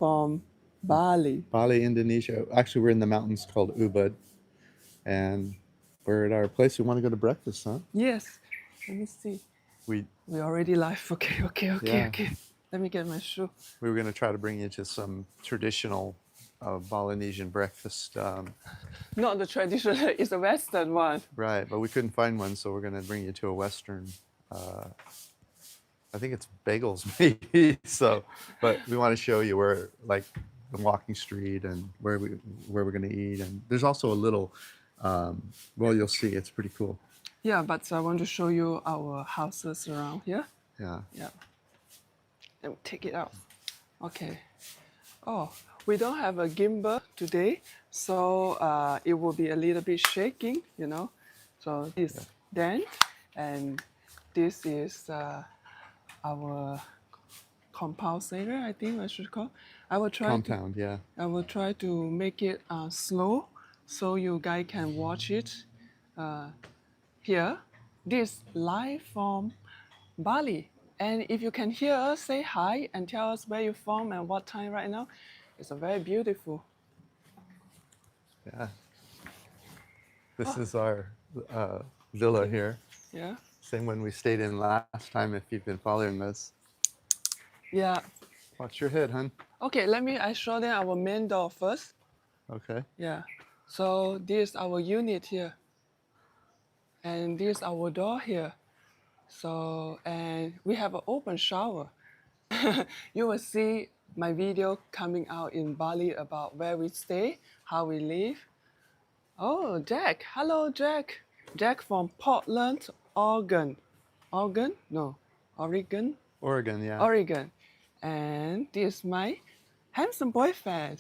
from Bali. Bali, Indonesia. Actually, we're in the mountains called 𝐕𝐂𝐷, and we're at our place. We want to go to breakfast, huh? Yes. Let me see. We already live. Okay. Yeah. Let me get my shoe. We were going to try to bring you to some traditional Balinesian breakfast. Not the traditional, it's a Western one. Right, but we couldn't find one, so we're going to bring you to a Western. I think it's bagels, maybe. So, but we want to show you where, like, the walking street and where we're going to eat. And there's also a little. Well, you'll see. It's pretty cool. Yeah, but I want to show you our houses around here. Yeah. Let me take it out. Okay. Oh, we don't have a gimbal today, so it will be a little bit shaking, you know. So this Dan, and this is our compensator, I think I should call. I will try Compound, I will try to make it slow, so you guys can watch it here. This live from Bali. And if you can hear us, say hi and tell us where you're from and what time right now. It's a very beautiful. Yeah. This is our villa here. Yeah. Same one we stayed in last time, if you've been following us. Yeah. Watch your head, hun. Okay, I show them our main door first. Okay. Yeah. So this is our unit here. And this is our door here. So, and we have an open shower. You will see my video coming out in Bali about where we stay, how we live. Oh, Jack. Hello, Jack. Jack from Portland, Oregon. Oregon? No. Oregon? Oregon, yeah. Oregon. And this is my handsome boyfriend.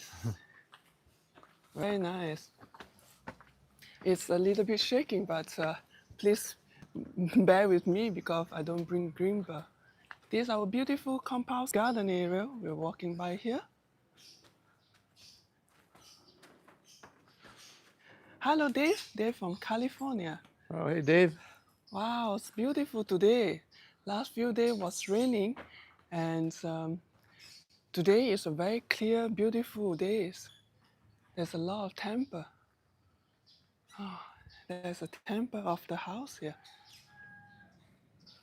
Very nice. It's a little bit shaking, but please bear with me because I don't bring gimbal. This is our beautiful compound garden area. We're walking by here. Hello, Dave. Dave from California. Oh, hey, Dave. Wow, it's beautiful today. Last few days was raining, and today is a very clear, beautiful day. There's a lot of temper. Oh, there's a temper of the house here.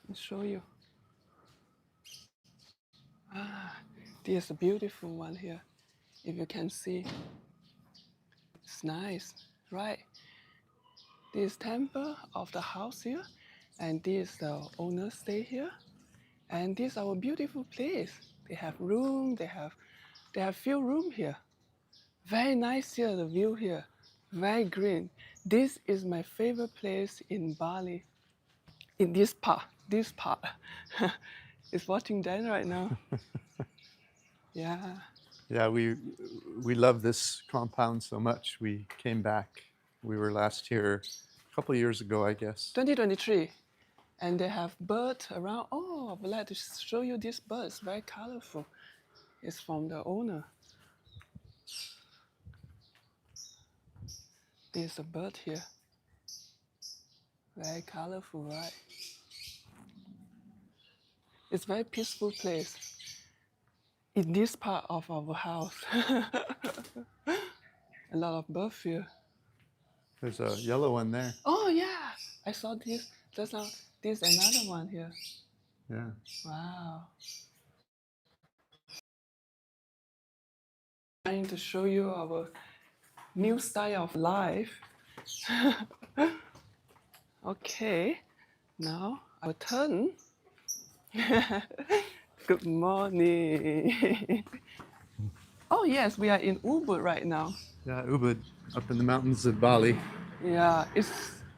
I'll show you. This is a beautiful one here. If you can see, it's nice, right? This is temple of the house here, and this the owner stay here, and this is our beautiful place. They have room. They have few room here. Very nice here. The view here, very green. This is my favorite place in Bali. In this part. It's watching Dan right now. Yeah. Yeah, we love this compound so much. We came back. We were last here a couple of years ago, I guess. 2023. And they have birds around. Oh, I would like to show you this bird. It's very colorful. It's from the owner. There's a bird here. Very colorful, right? It's a very peaceful place in this part of our house. A lot of birds here. There's a yellow one there. Oh yeah, I saw this. There's another one here. Yeah. Wow. Trying to show you our new style of life. Okay, now our turn. Good morning. Oh yes, we are in 𝐕𝐂𝐷 right now. Yeah, 𝐕𝐂𝐷, up in the mountains of Bali. Yeah, it's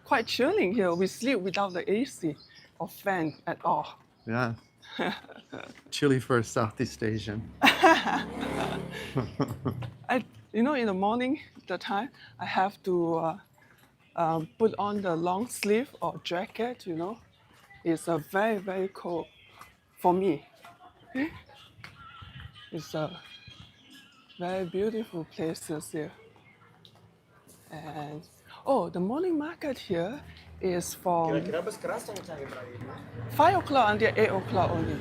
quite chilling here. We sleep without the AC or fan at all. Yeah. Chilly for a Southeast Asian. In the morning, I have to put on the long sleeve or jacket, It's very, very cold for me. It's a very beautiful places here. And the morning market here is from 5 o'clock until 8 o'clock only.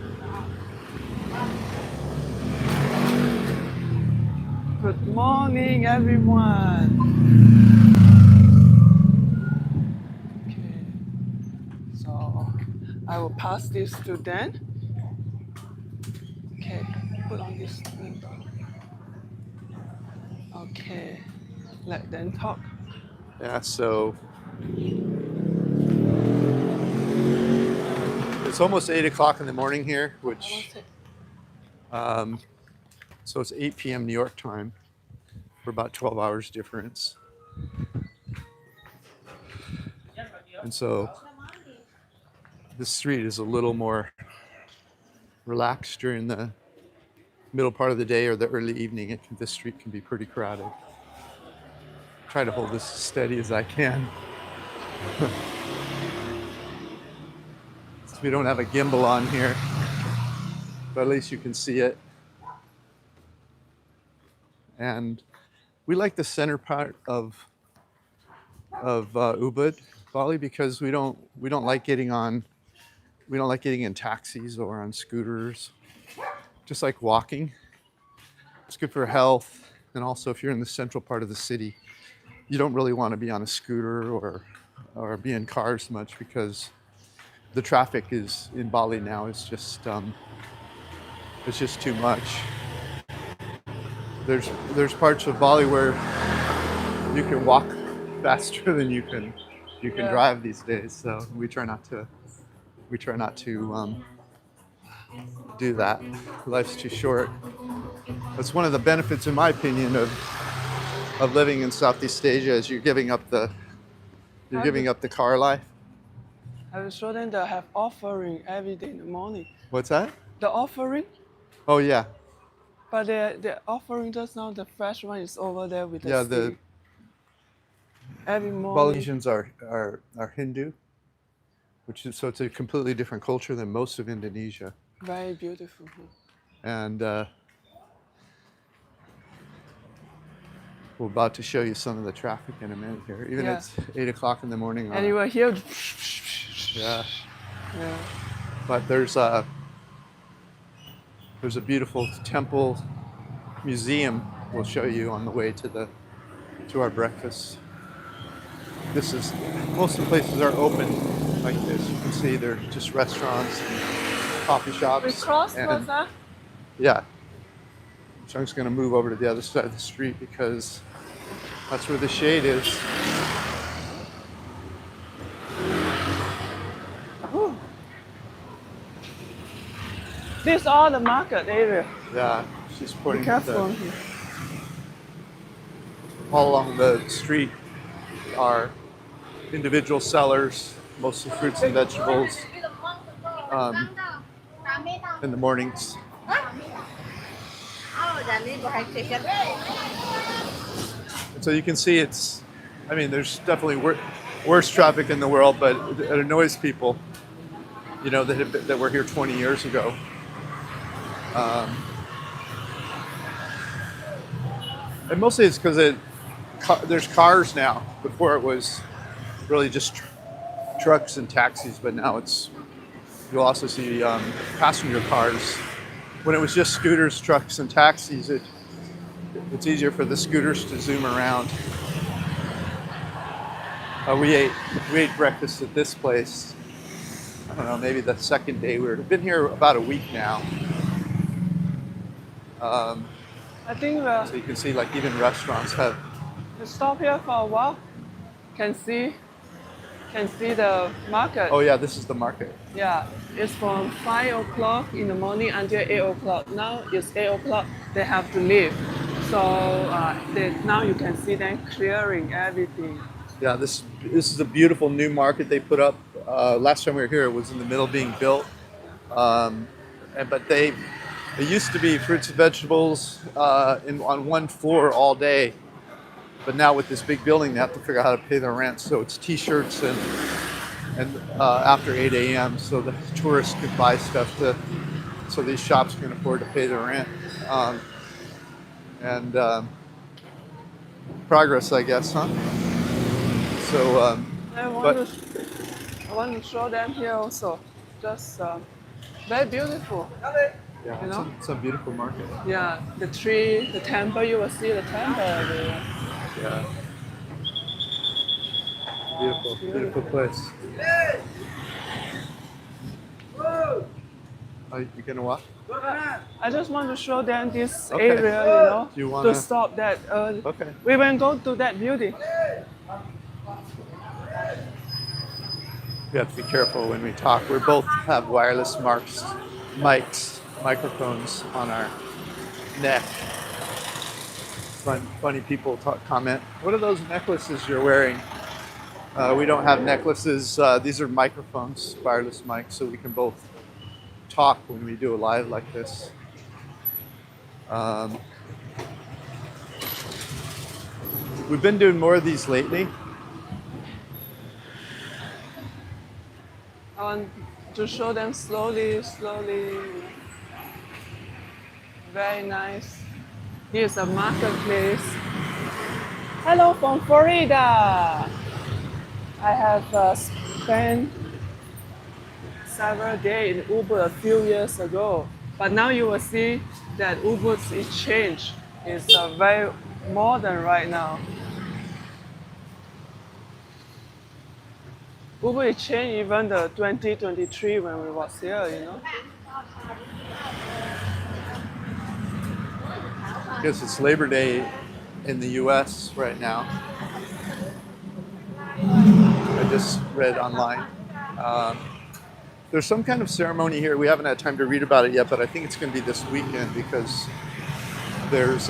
Good morning, everyone. Okay, so I will pass this to Dan. Okay, put on this window. Okay, let Dan talk. Yeah, so it's almost 8 o'clock in the morning here, which, so it's 8 p.m. New York time. We're about 12 hours difference. And so this street is a little more relaxed during the middle part of the day or the early evening. This street can be pretty crowded. Try to hold this as steady as I can. We don't have a gimbal on here, but at least you can see it. And we like the center part of Ubud, Bali, because we don't like getting in taxis or on scooters. Just like walking, it's good for health, and also if you're in the central part of the city, you don't really want to be on a scooter or be in cars much, because the traffic is in Bali now is just it's just too much. There's parts of Bali where you can walk faster than you can drive these days. So we try not to do that. Life's too short. That's one of the benefits, in my opinion, of living in Southeast Asia, is you're giving up the car life. I was sure them they have offering every day in the morning. What's that? The offering? Oh yeah. But the offering just now, the fresh one is over there with the stick. Every morning. Balinesians are Hindu, so it's a completely different culture than most of Indonesia. Very beautiful. And we're about to show you some of the traffic in a minute here. Even it's 8 o'clock in the morning. And you will hear. Yeah. Yeah. But there's a beautiful temple museum we'll show you on the way to our breakfast. Most of the places are open like this. You can see they're just restaurants, and coffee shops. We crossed that? Yeah. So I'm just going to move over to the other side of the street because that's where the shade is. This is all the market area. Yeah, she's pointing. Be careful here. All along the street are individual sellers, mostly fruits and vegetables. In the mornings. And so you can see there's definitely worse traffic in the world, but it annoys people, that were here 20 years ago. And mostly it's because there's cars now. Before it was really just trucks and taxis, but now you'll also see passenger cars. When it was just scooters, trucks, and taxis, it's easier for the scooters to zoom around. We ate breakfast at this place. I don't know, maybe the second day. We've been here about a week now. I think so you can see, like, even restaurants have. We stop here for a while. Can see the market. Oh yeah, this is the market. Yeah, it's from 5 o'clock in the morning until 8 o'clock. Now it's 8 o'clock. They have to leave. So now you can see them clearing everything. Yeah, this is a beautiful new market they put up. Last time we were here, it was in the middle of being built. But it used to be fruits and vegetables on one floor all day. But now with this big building, they have to figure out how to pay their rent. So it's T-shirts and after 8 a.m. so the tourists could buy stuff so these shops can afford to pay their rent. Progress, I guess, huh? So I want to show them here also. Just very beautiful. Yeah, You know? it's a beautiful market. Yeah, the tree, the temple, you will see the temple everywhere. Yeah, It's beautiful beautiful. place. Are you gonna walk? I just want to show them this Okay. area, you know, Do you to wanna? stop that. Okay. We will go to that building. We have to be careful when we talk. We both have wireless microphones on our neck. Funny people comment. What are those necklaces you're wearing? We don't have necklaces. These are microphones, wireless mics, so we can both talk when we do a live like this. We've been doing more of these lately. I want to show them slowly, slowly. Very nice. Here's a marketplace. Hello from Florida. I have spent several days in Ubud a few years ago, but now you will see that Ubud's exchange is very modern right now. Ubud exchange even the 2023 when we was here, you know. I guess it's Labor Day in the US right now. I just read online. There's some kind of ceremony here. We haven't had time to read about it yet, but I think it's going to be this weekend because there's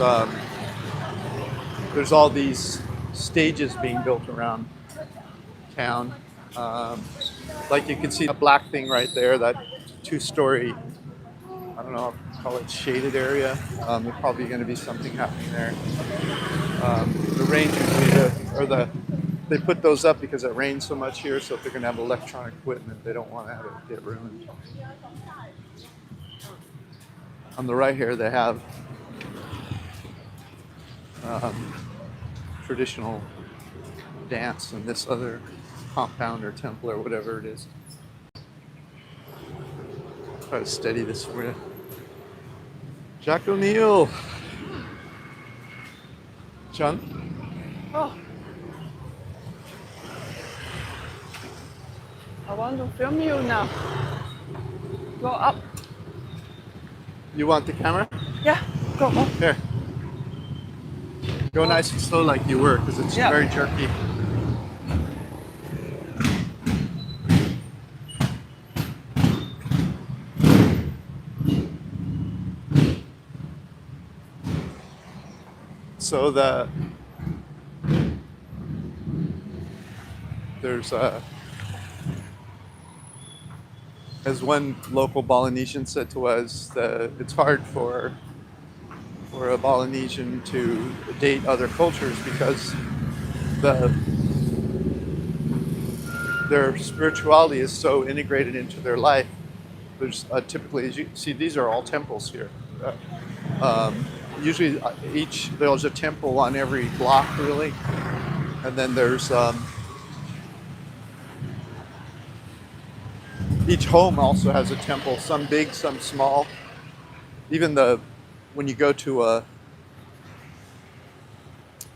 all these stages being built around town. Like you can see a black thing right there, that two-story, I don't know, I'll call it shaded area. There's probably going to be something happening there. The rain usually, they put those up because it rains so much here, so if they're going to have electronic equipment, they don't want to have it get ruined. On the right here, they have traditional dance in this other compound or temple or whatever it is. Try to steady this for you. Jack O'Neill. John? Oh. I want to film you now. Go up. You want the camera? Yeah, go up. Here. Go nice and slow like you were, because it's very jerky. So there's as one local Balinesian said to us, it's hard for a Balinesian to date other cultures because their spirituality is so integrated into their life. There's typically, as you see, these are all temples here. Usually there's a temple on every block really, and then there's each home also has a temple, some big, some small. Even when you go to a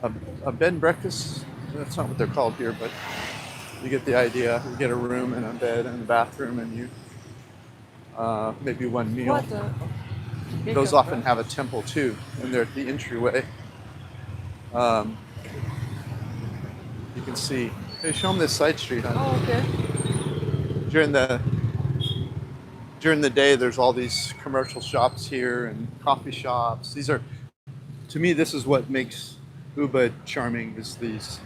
bed and breakfast, that's not what they're called here, but you get the idea. You get a room and a bed and a bathroom, and you maybe one meal. Those often have a temple too, and they're at the entryway. You can see. Hey, show them this side street, huh? Oh, okay. During the day, there's all these commercial shops here and coffee shops. To me, this is what makes Ubud charming, is these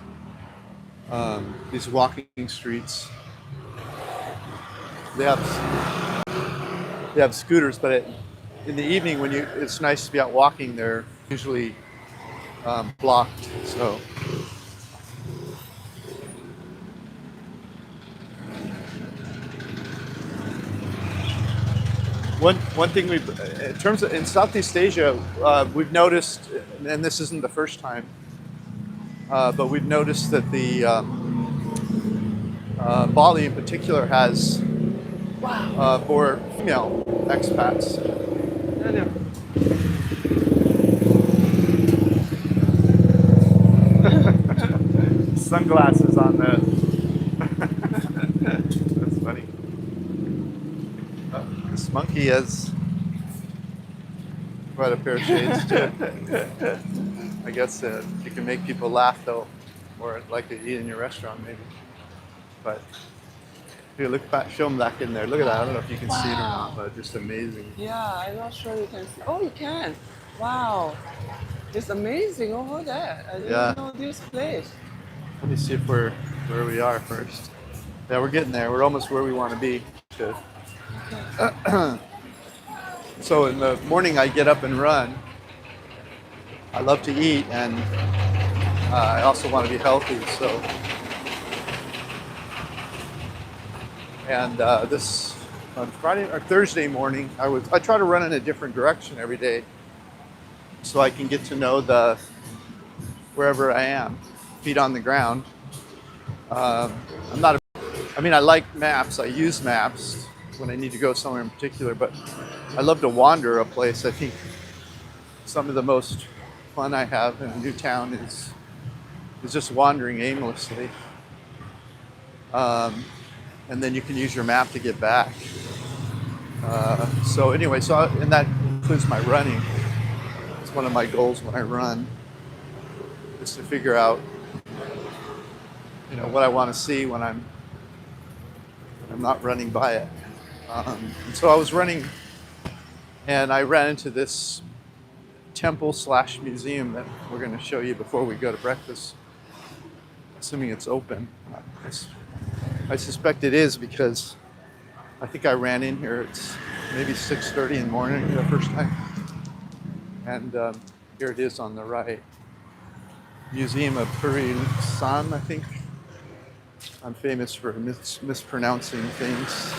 walking streets. They have scooters, but in the evening it's nice to be out walking. They're usually blocked. So. One thing in Southeast Asia, we've noticed, and this isn't the first time, but we've noticed that the Bali in particular has more female expats. Daniel. Sunglasses on the. That's funny. This monkey has quite a pair of shades too. I guess you can make people laugh though, or like to eat in your restaurant maybe. But here, look back, show them back in there. Look at that. I don't know if you can see it or not, but just amazing. Yeah, I'm not sure you can see. Oh, you can. Wow. It's amazing over there. I didn't know this place. Let me see if we're where we are first. Yeah, we're getting there. We're almost where we want to be. Good. So in the morning I get up and run. I love to eat, and I also want to be healthy. So, and this on Friday or Thursday morning, I try to run in a different direction every day, so I can get to know wherever I am, feet on the ground. I like maps. I use maps when I need to go somewhere in particular, but I love to wander a place. I think some of the most fun I have in a new town is just wandering aimlessly. And then you can use your map to get back. And that includes my running. It's one of my goals when I run, is to figure out, what I want to see when I'm not running by it. And so I was running, and I ran into this temple/museum that we're going to show you before we go to breakfast, assuming it's open. I suspect it is, because I think I ran in here. It's maybe 6:30 in the morning the first time, and here it is on the right. Museum of Puri-san, I think. I'm famous for mispronouncing things.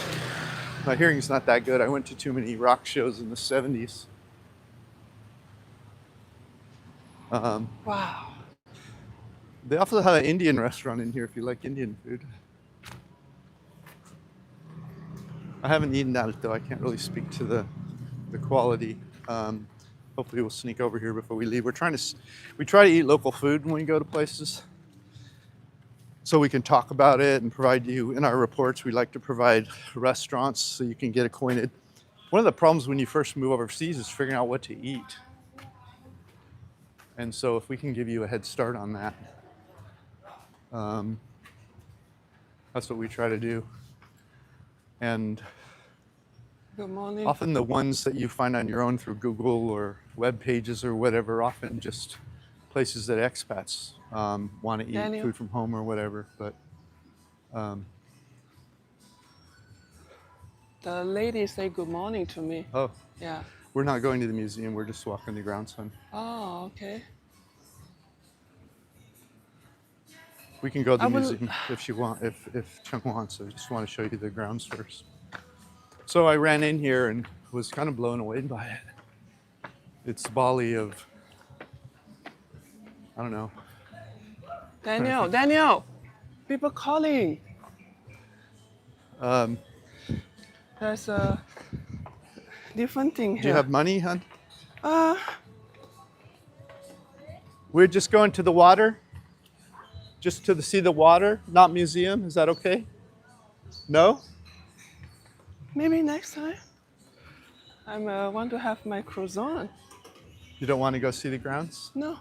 My hearing's not that good. I went to too many rock shows in the 70s. Wow. They also have an Indian restaurant in here if you like Indian food. I haven't eaten at it though. I can't really speak to the quality. Hopefully we'll sneak over here before we leave. We try to eat local food when we go to places, so we can talk about it and provide you, in our reports, we like to provide restaurants so you can get acquainted. One of the problems when you first move overseas is figuring out what to eat. And so if we can give you a head start on that, that's what we try to do. And Good morning. often the ones that you find on your own through Google or web pages or whatever, often just places that expats want to eat food from home or whatever. But the lady said good morning to me. Oh, yeah. We're not going to the museum. We're just walking the grounds, son. Oh, okay. We can go to the museum if she wants. If Chung wants. I just want to show you the grounds first. So I ran in here and was kind of blown away by it. It's Bali of, I don't know. Daniel, people calling. There's a different thing here. Do you have money, hon? We're just going to the water? Just to see the water, not museum? Is that okay? No? Maybe next time. I want to have my croissant. You don't want to go see the grounds? No.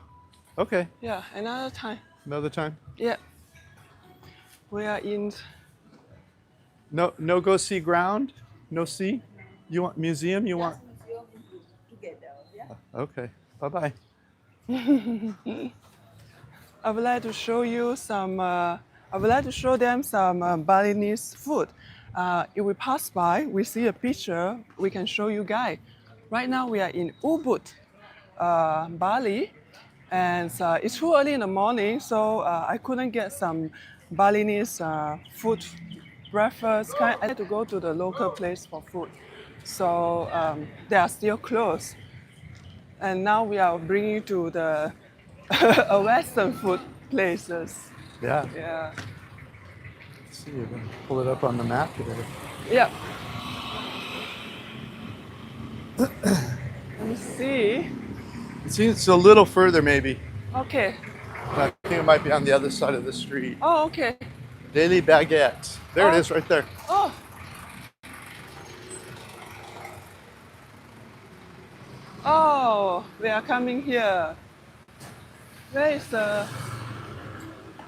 Okay. Yeah, another time. Another time? Yeah. We are in. No go see ground? No see? You want museum? You want? Museum together, yeah. Okay. Bye-bye. I would like to show you some. I would like to show them some Balinese food. If we pass by, we see a picture. We can show you guys. Right now we are in Ubud, Bali, and it's too early in the morning, so I couldn't get some Balinese food, breakfast. I had to go to the local place for food, so they are still closed. And now we are bringing to the Western food places. Yeah. Yeah. Let's see, you're gonna pull it up on the map here. Yeah. me see. It seems it's a little further, maybe. Okay. I think it might be on the other side of the street. Oh, okay. Daily baguette. There it Oh. is, right there. Oh. Oh, we are coming here. Where is the...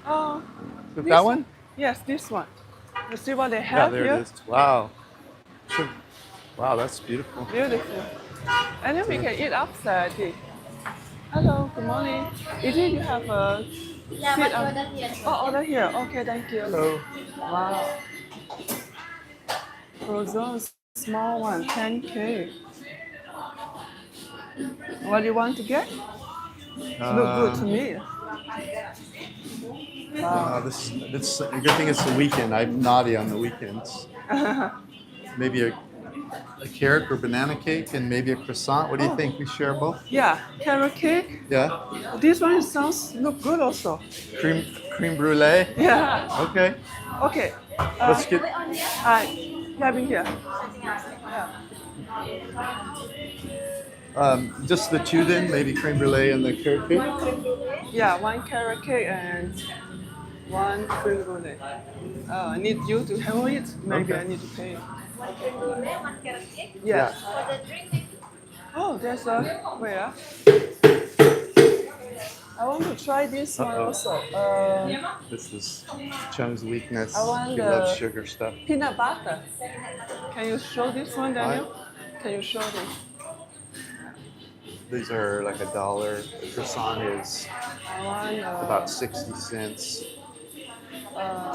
Oh. Is it this that one? Yes, this one. You see what they Yeah, have there here? it is. Wow. Wow, that's beautiful. Beautiful. And then we can eat outside. Hello, good morning. Is it you have a seat order here? Oh, order here. Okay, thank you. Hello. Wow. Frozen small one, 10K. What do you want to get? Look good to me. Wow. This a good thing it's the weekend. I'm naughty on the weekends. Maybe a carrot or banana cake and maybe a croissant. What do you think? We share both? Yeah, carrot cake. Yeah. This one sounds look good also. Cream brulee. Yeah. Okay. Okay. Let's get. Having here. Just the two then, maybe creme brulee and the carrot cake. Yeah, one carrot cake and one cream brulee. Oh, I need you to handle it. Maybe Okay. I need to pay. One cream brulee, one carrot cake. Yeah. For the drink, Oh, there's a where? I want to try this one also. This is Chung's weakness. I want She loves sugar stuff. peanut butter. Can you show this one, Daniel? Can you show this? These are like $1. The croissant is I want about 60 cents.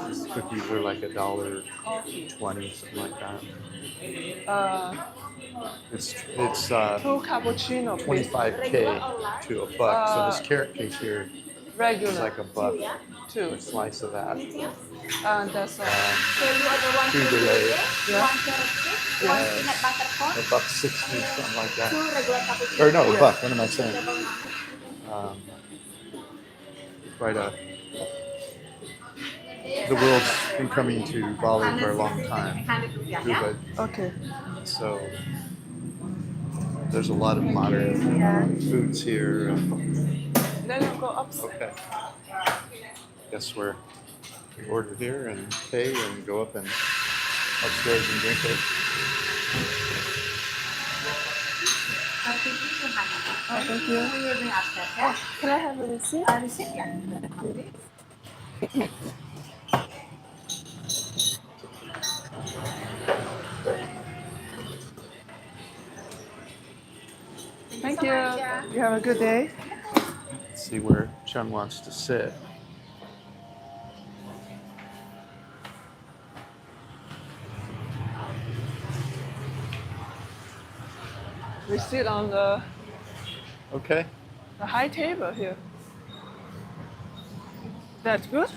These cookies are like $1.20, something like that. It's two cappuccino, please. 25K to $1. So this carrot cake here is Regular. like $1. Two. A slice of that. And that's so you order one Cream cream brulee. brulee, Yeah. one carrot cake, one peanut butter corn, $1.60, something like that. two regular cappuccino. Or no, $1. What am I saying? Quite a. The world's been coming to Bali for a long time. But, okay. so there's a lot of modern foods here. Then you go upstairs. Okay. Guess we order here and pay and go up and upstairs and drink it. Oh, thank you. Can I have a receipt? Receipt, yeah. Thank you. You have a good day. Let's see where Chung wants to sit. We sit on the Okay. high table here. That's good?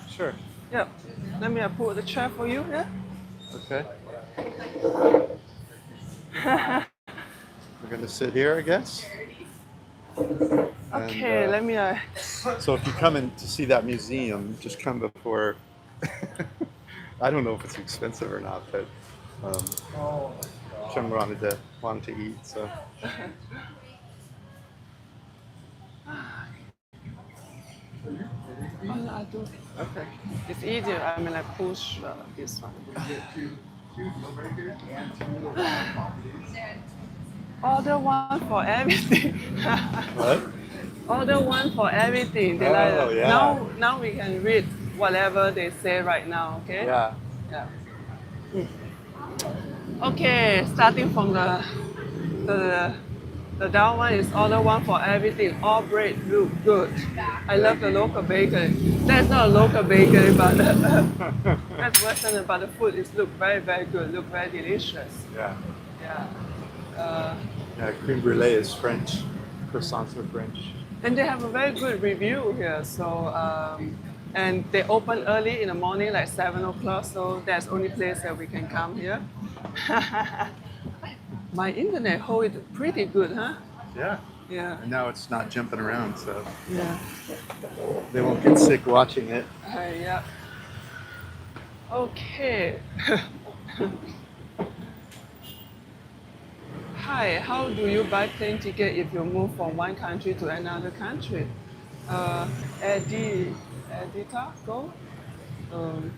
Sure. Yeah. Let me put the chair for you, yeah? Okay. We're gonna sit here, I guess. Okay, And, let me So if you come in to see that museum, just come before. I don't know if it's expensive or not, but Chung wanted to eat, so. Oh, no, I do. Okay. It's easier. I mean, I push this one. Order one for everything. What? Order one for everything. They Oh, yeah. Now we can read whatever they say right now. Okay. Yeah. Yeah. Okay, starting from the down one is order one for everything. All bread look good. I love the local bakery. That's not a local bakery, but that's Western. But the food is look very, very good. Look very delicious. Yeah. Yeah. Yeah. Creme brulee is French. Croissants are French. And they have a very good review here. So and they open early in the morning, like 7 o'clock. So that's only place that we can come here. My internet hold it pretty good, huh? Yeah. Yeah. And now it's not jumping around, so Yeah. they won't get sick watching it. Yeah. Okay. Hi, how do you buy plane ticket if you move from one country to another country? Editor, go. Um,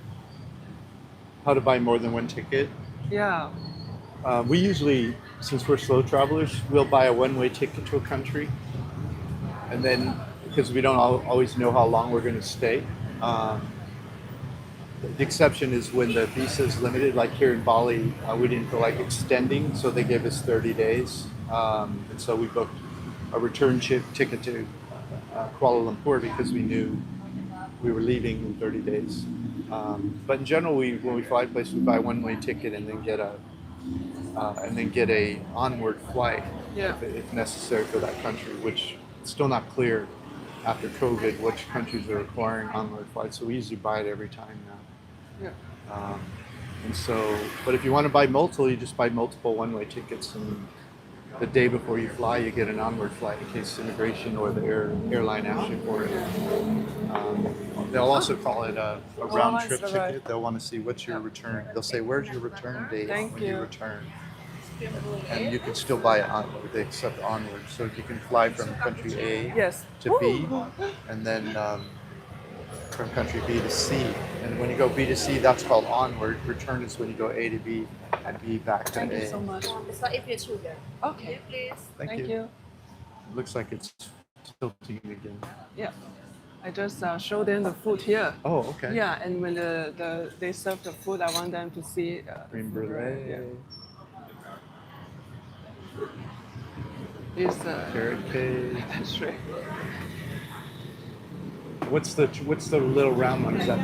How to buy more than one ticket? yeah, We usually, since we're slow travelers, we'll buy a one-way ticket to a country, and then because we don't always know how long we're going to stay. The exception is when the visa is limited, like here in Bali, we didn't feel like extending, so they gave us 30 days. And so we booked a return ticket to Kuala Lumpur because we knew we were leaving in 30 days. But in general, when we fly places, we buy a one-way ticket and then get a onward flight Yeah. if necessary for that country, which is still not clear after COVID which countries are requiring onward flights. So we usually buy it every time now. yeah. And so, but if you want to buy multiple, you just buy multiple one-way tickets, and the day before you fly, you get an onward flight in case immigration or the airline asks you for it. They'll also call it a round-trip ticket. They'll want to see what's your return. They'll say, "Where's your return date when you return?" And you can still buy it onward. They accept onward, so you can fly from country A Yes. to B, and then from country B to C. And when you go B to C, that's called onward. Return is when you go A to B and B back to Thank A. you so much. It's not if you sugar. Okay, Please. Thank thank you. you. It looks like it's tilting again. Yeah, I just show them the food here. Oh, okay. Yeah, and when they serve the food, I want them to see Cream the food, brulee. right? Yeah. It's Carrot cake. that's right. What's the little round one? Is that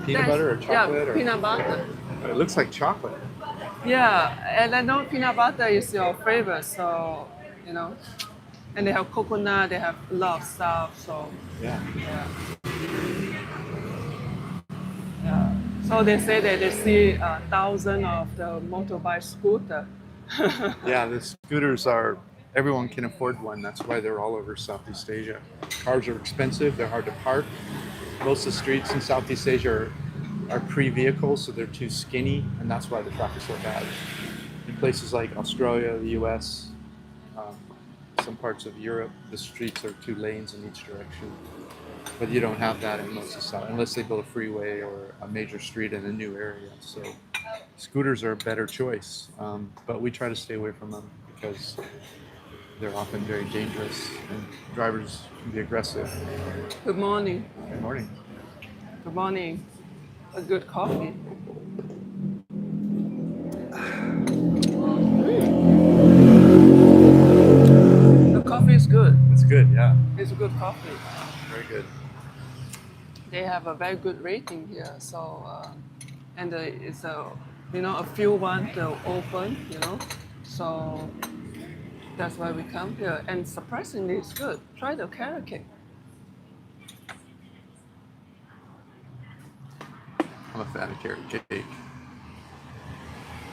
peanut butter or chocolate? Yeah, or? peanut butter. It looks like chocolate. Yeah, and I know peanut butter is your favorite, so you know. And they have coconut, they have a lot of stuff, so Yeah. yeah. Yeah. So they say that they see thousands of the motorbike scooter. Yeah, the scooters are, everyone can afford one. That's why they're all over Southeast Asia. Cars are expensive, they're hard to park. Most of the streets in Southeast Asia are pre-vehicles, so they're too skinny, and that's why the traffic's so bad. In places like Australia, the US, some parts of Europe, the streets are 2 lanes in each direction. But you don't have that in most of South, unless they build a freeway or a major street in a new area. So scooters are a better choice, but we try to stay away from them because they're often very dangerous and drivers can be aggressive. Good morning. Good morning. Good morning. A good coffee. The coffee is good. It's good, yeah. It's a good coffee. Very good. They have a very good rating here. So, and it's a few ones open. So that's why we come here. And surprisingly, it's good. Try the carrot cake. I'm a fan of carrot cake.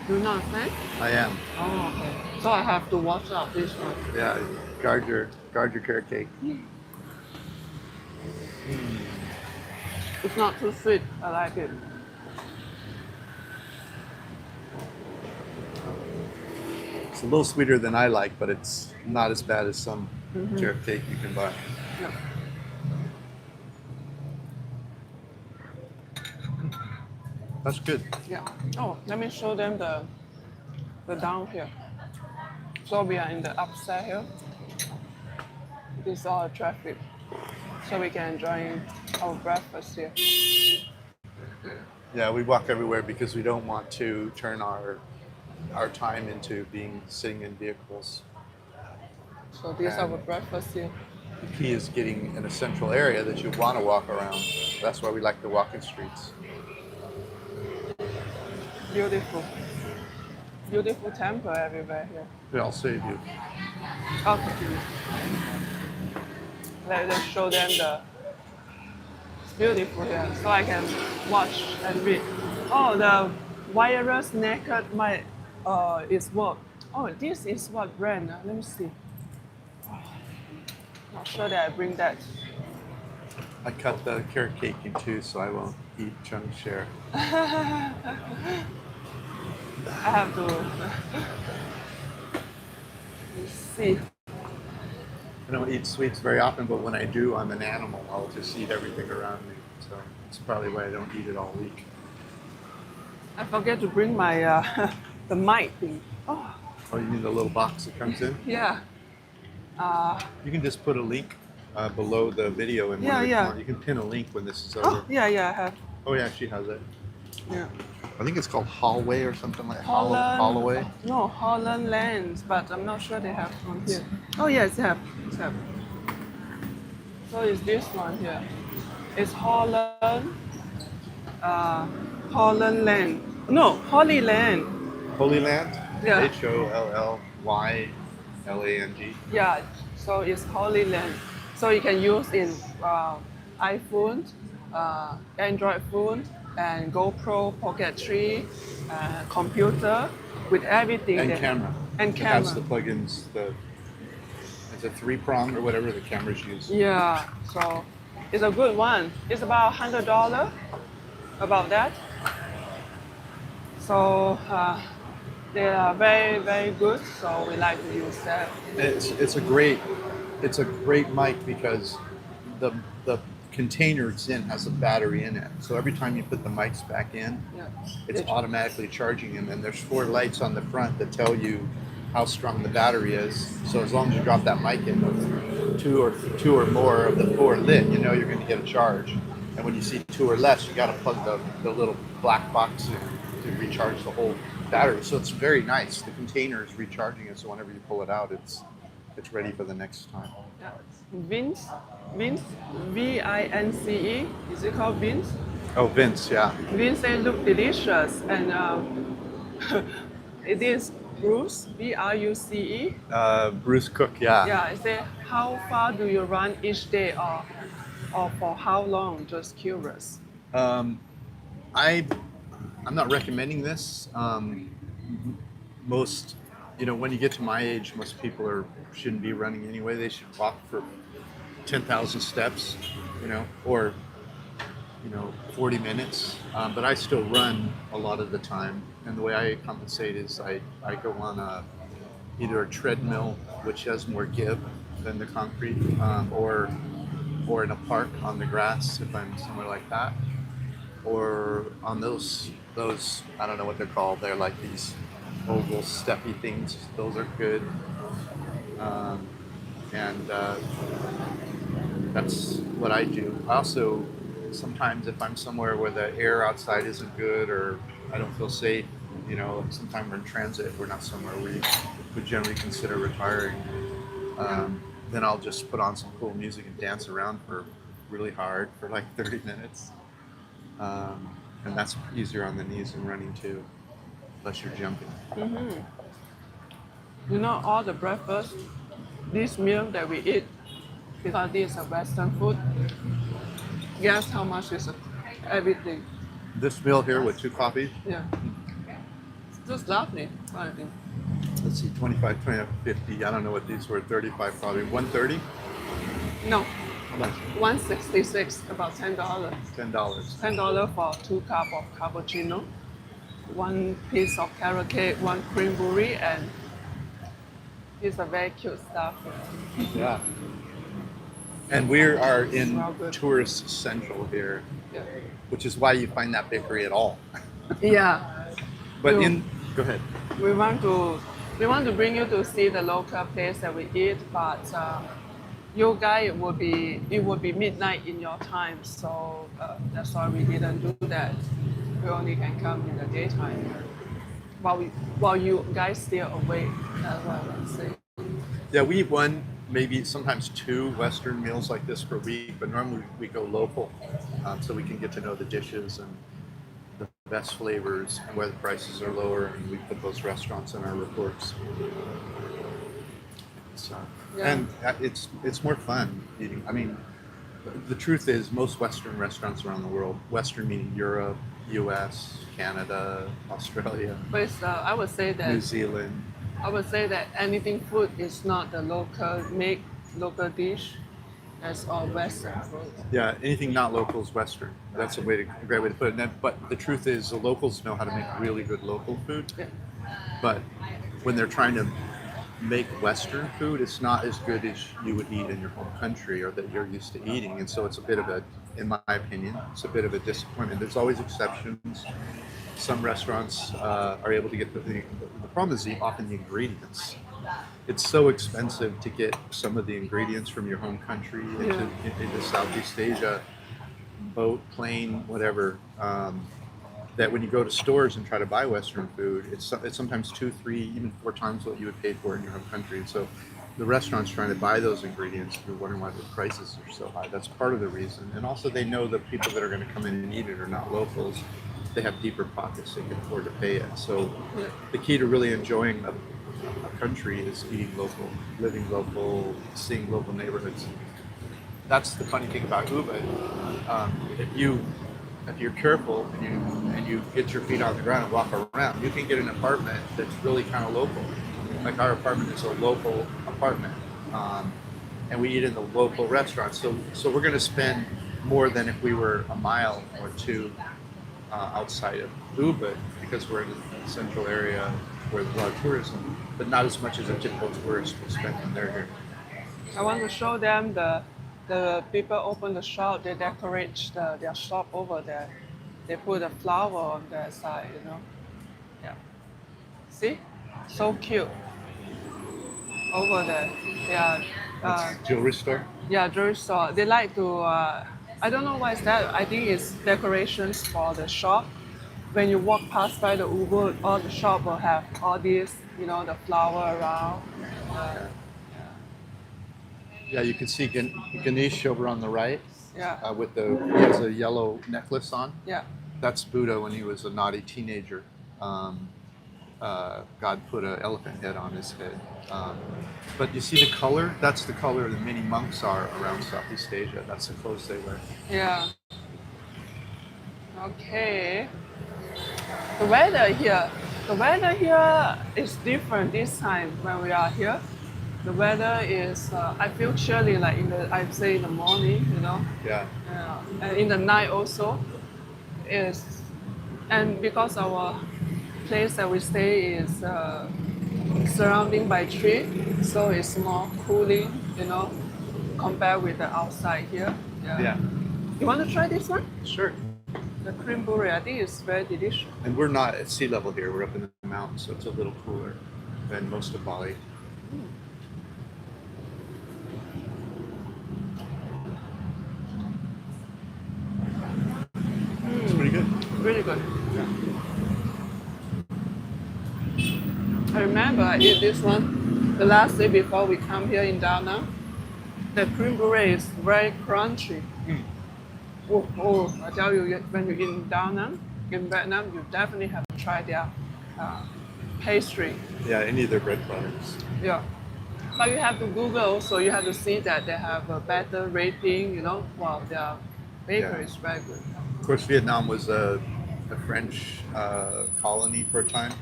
You're not a fan? I am. Oh, okay. So I have to watch out this one. Yeah, guard your carrot cake. It's not too sweet. I like it. It's a little sweeter than I like, but it's not as bad as some carrot cake you can buy. Yeah. That's good. Yeah. Oh, let me show them the down here. So we are in the upstairs here. This is all traffic. So we can enjoy our breakfast here. Yeah, we walk everywhere because we don't want to turn our time into sitting in vehicles. So this is our breakfast here. The key is getting in a central area that you want to walk around. That's why we like the walking streets. Beautiful. Beautiful temple everywhere here. Yeah, I'll save you. Okay. Let's show them it's beautiful here, so I can watch and read. Oh, the wireless naked is what? Oh, this is what brand? Let me see. Not sure that I bring that. I cut the carrot cake in 2, so I won't eat chunk share. I have to. Let's see. I don't eat sweets very often, but when I do, I'm an animal. I'll just eat everything around me. So it's probably why I don't eat it all week. I forget to bring my the mic thing. Oh, Oh, you need a little box that comes in? yeah. You can just put a link below the video and you can pin a link when this is over. Oh, yeah, I have. Oh yeah, she has it. Yeah. I think it's called Hallway or something like Holland. Holloway. No, Holland Lands, but I'm not sure they have one here. Oh yes, they have. So it's this one here. It's Holland. Holland Land. No, Holy Land. Holy Land? Yeah. HOLLYLAND. Yeah. So it's Holy Land. So you can use in iPhone, Android phone, and GoPro, Pocket 3, computer, with everything. And there. camera. And It camera. has the plugins. It's a 3-prong or whatever the cameras use. Yeah, so it's a good one. It's about $100, about that. So they are very, very good. So we like to use that. It's a great mic because the container it's in has a battery in it. So every time you put the mics back in, Yeah. it's automatically charging them. And there's 4 lights on the front that tell you how strong the battery is. So as long as you drop that mic in with two or more of the 4 lit, you know you're going to get a charge. And when you see 2 or less, you got to plug the little black box in to recharge the whole battery. So it's very nice. The container is recharging it, so whenever you pull it out, it's ready for the next time. Yeah. Vince, V-I-N-C-E. Is it called Vince? Oh, Vince, yeah. Vince, they look delicious, and it is Bruce, B-R-U-C-E. Bruce Cook, yeah. Yeah, I say, how far do you run each day, or for how long? Just curious. I'm not recommending this. Most, when you get to my age, most people shouldn't be running anyway. They should walk for 10,000 steps, or 40 minutes. But I still run a lot of the time, and the way I compensate is I go on either a treadmill, which has more give than the concrete, or in a park on the grass if I'm somewhere like that, or on those I don't know what they're called. They're like these oval steppy things. Those are good, and that's what I do. I also sometimes if I'm somewhere where the air outside isn't good or I don't feel safe, sometimes we're in transit, we're not somewhere we would generally consider retiring. Then I'll just put on some cool music and dance around really hard for like 30 minutes. And that's easier on the knees than running too, unless you're jumping. Mm-hmm. All the breakfast, this meal that we eat, because this is a Western food, guess how much is everything? This meal here with 2 coffees, Yeah. It's just lovely, I think. let's see, 25, 50, I don't know what these were, 35 probably, 130? No, How much? 166, about $10. $10. $10 for 2 cups of cappuccino, 1 piece of carrot cake, 1 cream brulee, and it's a very cute stuff. Yeah. And we are in Well, good. tourist central here, Yeah. which is why you find that bakery at all. Yeah. But No. go ahead. We want to bring you to see the local place that we eat, but you guys it would be midnight in your time, so that's why we didn't do that. We only can come in the daytime while you guys still awake. That's what I'm saying. Yeah, we eat one, maybe sometimes 2 Western meals like this per week, but normally we go local, so we can get to know the dishes and the best flavors and where the prices are lower, and we put those restaurants in our reports. So, Yeah. And it's more fun eating. I mean, the truth is most Western restaurants around the world, Western meaning Europe, US, Canada, Australia, But it's, I would say New that Zealand. anything food is not the local dish. That's all Western food. Yeah, anything not local is Western. That's a great way to put it. But the truth is, the locals know how to make really good local food. Yeah. But when they're trying to make Western food, it's not as good as you would eat in your home country or that you're used to eating. And so it's a bit of a, in my opinion, it's a bit of a disappointment. There's always exceptions. Some restaurants are able to get the problem is often the ingredients. It's so expensive to get some of the ingredients from your home country into Southeast Asia, boat, plane, whatever, that when you go to stores and try to buy Western food, it's sometimes 2, 3, even 4 times what you would pay for in your home country. And so the restaurants trying to buy those ingredients, you're wondering why the prices are so high. That's part of the reason. And also they know the people that are going to come in and eat it are not locals. They have deeper pockets, they can afford to pay it. So the key to really enjoying a country is eating local, living local, seeing local neighborhoods. That's the funny thing about 𝐕𝐃. If you're careful and you get your feet on the ground and walk around, you can get an apartment that's really kind of local. Like our apartment is a local apartment, and we eat in the local restaurants. So we're going to spend more than if we were a mile or 2 outside of 𝐕𝐃 because we're in the central area where there's a lot of tourism, but not as much as a typical tourist will spend when they're here. I want to show them the people open the shop, they decorate their shop over there. They put a flower on their side, you know. Yeah. See? So cute. Over there. Yeah. Jewelry store? Yeah, jewelry store. They like to, I don't know why it's that. I think it's decorations for the shop. When you walk past by the 𝐕𝐃, all the shop will have all these, you know, the flower around. Yeah, you can see Ganesh over on the right. Yeah. He has a yellow necklace on. Yeah. That's Buddha when he was a naughty teenager. God put an elephant head on his head. But you see the color? That's the color the many monks are around Southeast Asia. That's the clothes they wear. Yeah. Okay. The weather here is different this time when we are here. The weather is, I feel chilly like I'd say in the morning, you know. Yeah. And in the night also. And because our place that we stay is surrounding by trees, so it's more cooling, you know, compared with the outside here. Yeah. You want to try this one? Sure. The cream brulee, I think it's very delicious. And we're not at sea level here. We're up in the mountains, so it's a little cooler than most of Bali. It's pretty good. Really good. I remember I ate this one the last day before we come here in Da Nang. The cream brulee is very crunchy. I tell you, when you're in Da Nang, in Vietnam, you definitely have to try their pastry. Yeah, any of their bread products. Yeah. But you have to Google also, you have to see that they have a better rating, you know, while their bakery is very good. Of course, Vietnam was a French colony for a time,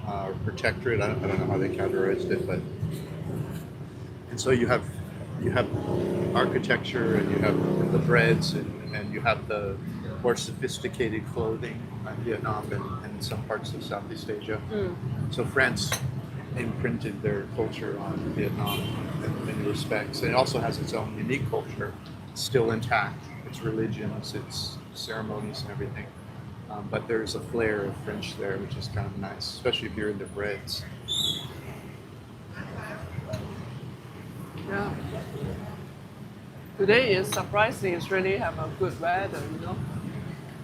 or protectorate. I don't know how they categorized it, but and so you have architecture and you have the breads and you have the more sophisticated clothing in Vietnam and in some parts of Southeast Asia. So France imprinted their culture on Vietnam in many respects. And it also has its own unique culture, still intact. Its religions, its ceremonies and everything. But there's a flair of French there, which is kind of nice, especially if you're into breads. Yeah. Today is surprising. It's really have a good weather, you know.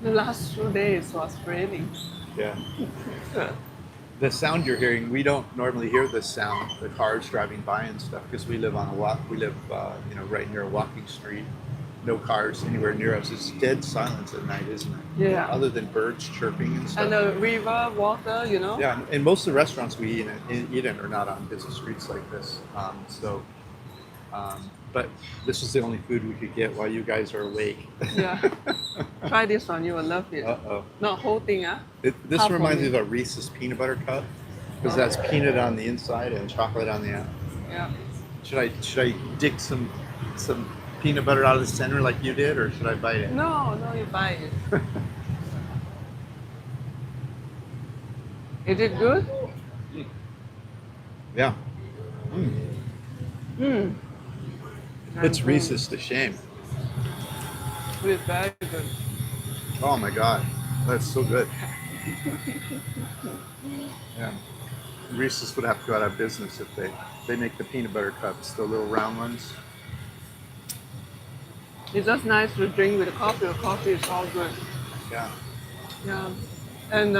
The last 2 days was raining. Yeah. The sound you're hearing, we don't normally hear this sound, the cars driving by and stuff, because we live on a walk. We live, right near a walking street. No cars anywhere near us. It's dead silence at night, isn't it? Yeah. Other than birds chirping and stuff. And the river, water, you know. Yeah, and most of the restaurants we eat in are not on busy streets like this. But this is the only food we could get while you guys are awake. Yeah. Try this one, you will love it. Uh-oh. Not whole thing, This Half reminds of me it. of a Reese's peanut butter cup, because that's peanut on the inside and chocolate on the outside. Yeah. Should I dig some peanut butter out of the center like you did, or should I bite it? No, you buy it. Is it good? Yeah. It's Reese's to shame. It's very good. Oh my God, that's so good. Yeah. Reese's would have to go out of business if they make the peanut butter cups, the little round ones. It's just nice to drink with coffee. The coffee is all good. Yeah. Yeah. And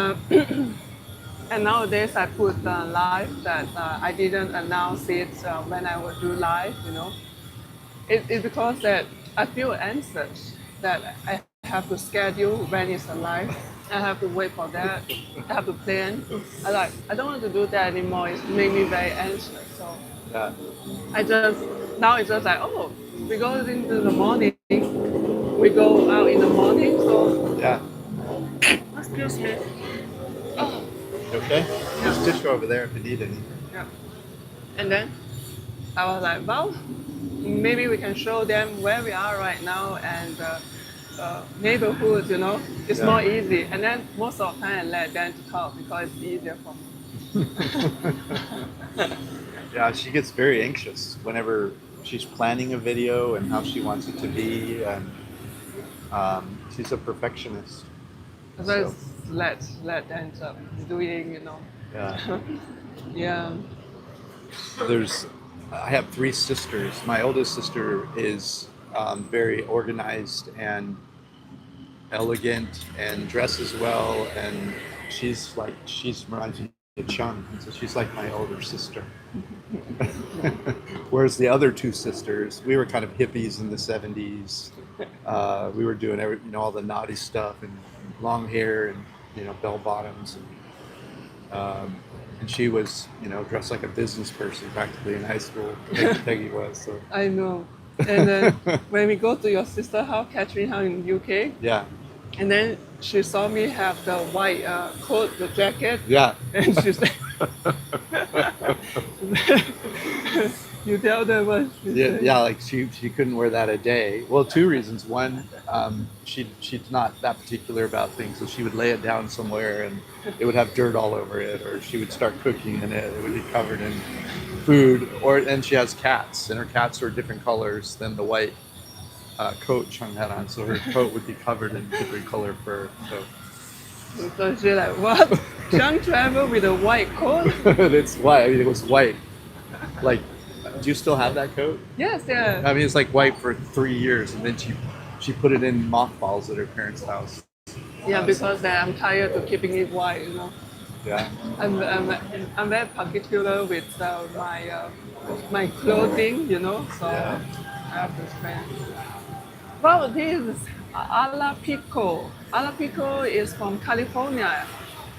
and nowadays I put live that I didn't announce it when I would do live, you know. It's because that I feel anxious that I have to schedule when it's alive. I have to wait for that. I have to plan. I don't want to do that anymore. It made me very anxious. So Yeah. now it's just like, oh, we go into the morning. We go out in the morning. So Yeah. excuse me. Oh, You okay? There's tissue over there if you need any. yeah. And then I was like, well, maybe we can show them where we are right now and neighborhood, you know, it's Yeah. more easy. And then most of the time I let them to talk because it's easier for me. Yeah, she gets very anxious whenever she's planning a video and how she wants it to be, and she's a perfectionist. So just let them doing, you know. Yeah. Yeah. I have 3 sisters. My oldest sister is very organized and elegant and dresses well, and she reminds me of 𝐿, and so she's like my older sister. Whereas the other 2 sisters, we were kind of hippies in the 70s. We were doing all the naughty stuff and long hair and bell bottoms, and she was dressed like a business person practically in high school. Peggy was. So. I know. And then when we go to your sister house, Catherine house in UK, Yeah. and then she saw me have the white coat, the jacket, Yeah. and she said, you tell them what she Yeah, said. yeah, like she couldn't wear that a day. Well, 2 reasons. One, she's not that particular about things, so she would lay it down somewhere and it would have dirt all over it, or she would start cooking and it would be covered in food. And she has cats, and her cats are different colors than the white coat 𝐁𝐎 had on, so her coat would be covered in different color fur. So she's like, what? 𝐁𝐎 travel with a white coat? It's white. I mean, it was white. Like, do you still have that coat? Yes, yeah. I mean, it's like white for 3 years, and then she put it in mothballs at her parents' house. Yeah, because I'm tired of keeping it white, you know. Yeah. I'm very particular with my clothing, you know, so Yeah. I have to spend. Well, this is 𝒕𝒊𝒃𝒂𝒃. 𝒕𝒊𝒃𝒂𝒃 is from California.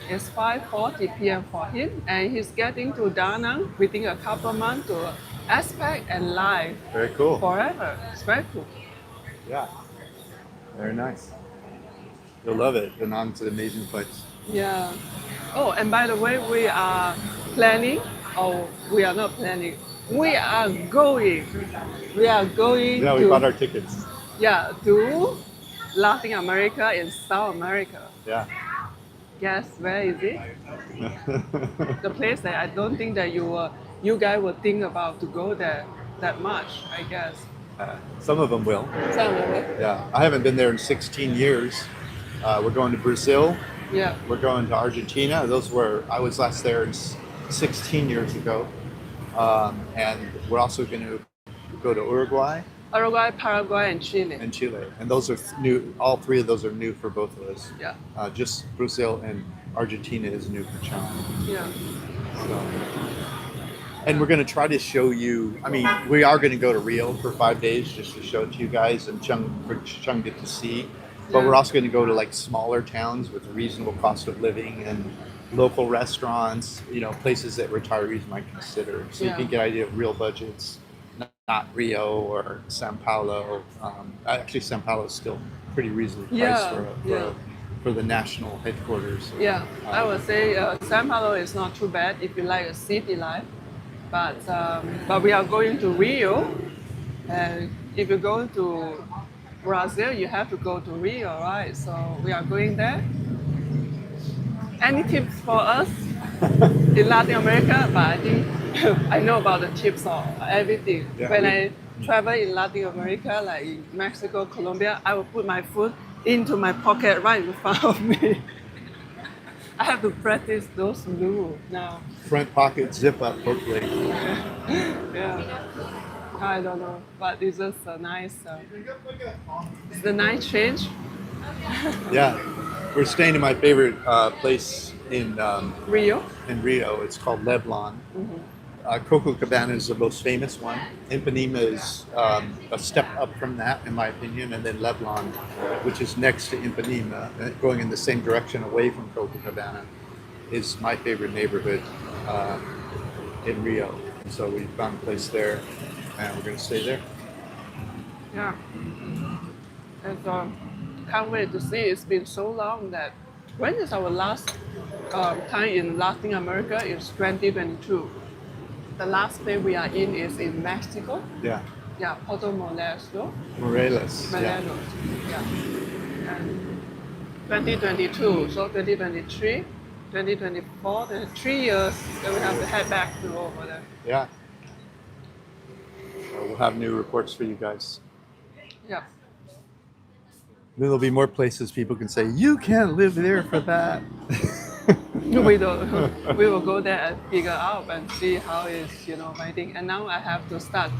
It's 5:40 p.m. for him, and he's getting to Da Nang within a couple of months to aspect and live Very cool. forever. It's very cool. Yeah. Very nice. You'll love it. Da Nang's an amazing place. Yeah. Oh, and by the way, we are planning, or we are not planning, we are going. We are going Yeah, we bought our tickets. to Latin America and South America. Yeah. Guess where is it? The place that I don't think that you guys would think about to go there that much, I guess. Some of them will. Some of it. Yeah. I haven't been there in 16 years. We're going to Brazil. Yeah. We're going to Argentina. I was last there 16 years ago. And we're also going to go to Uruguay Uruguay, Paraguay, and Chile. and Chile. And those are new. All 3 of those are new for both of us. Yeah. Just Brazil and Argentina is new for 𝐁𝐎. Yeah. So, and we're going to try to show you, I mean, we are going to go to Rio for 5 days just to show it to you guys and for 𝐁𝐎 get to see. But Yeah. we're also going to go to like smaller towns with reasonable cost of living and local restaurants, places that retirees might consider. So you Yeah. can get an idea of real budgets, not Rio or Sao Paulo. Actually, Sao Paulo is still pretty reasonably priced for the national headquarters. Yeah, I would say Sao Paulo is not too bad if you like a city life, but we are going to Rio, and if you go to Brazil, you have to go to Rio, right? So we are going there, Any tips for us in Latin America? But I think I know about the tips or everything. Yeah, When I travel in Latin America, like in Mexico, Colombia, I will put my food into my pocket right in front of me. I have to practice those rules now. Front pocket zip up, hopefully. Yeah. I don't know, but it's just a nice. It's a nice change. Yeah, we're staying in my favorite place in Rio. Rio. It's called Leblon. Copacabana is the most famous one. Ipanema is a step up from that, in my opinion, and then Leblon, which is next to Ipanema, going in the same direction away from Copacabana, is my favorite neighborhood in Rio. So we found a place there, and we're going to stay there. Yeah. And can't wait to see. It's been so long that when is our last time in Latin America? It's 2022. The last place we are in is in Mexico. Yeah. Yeah, Puerto Morelos. Morelos. Yeah. And 2022, so 2023, 2024, 3 years, then we have to head back to over there. Yeah. So we'll have new reports for you guys. Yeah. Then there'll be more places people can say, you can't live there for that. We don't. We will go there and figure out and see how it's, writing. And now I have to start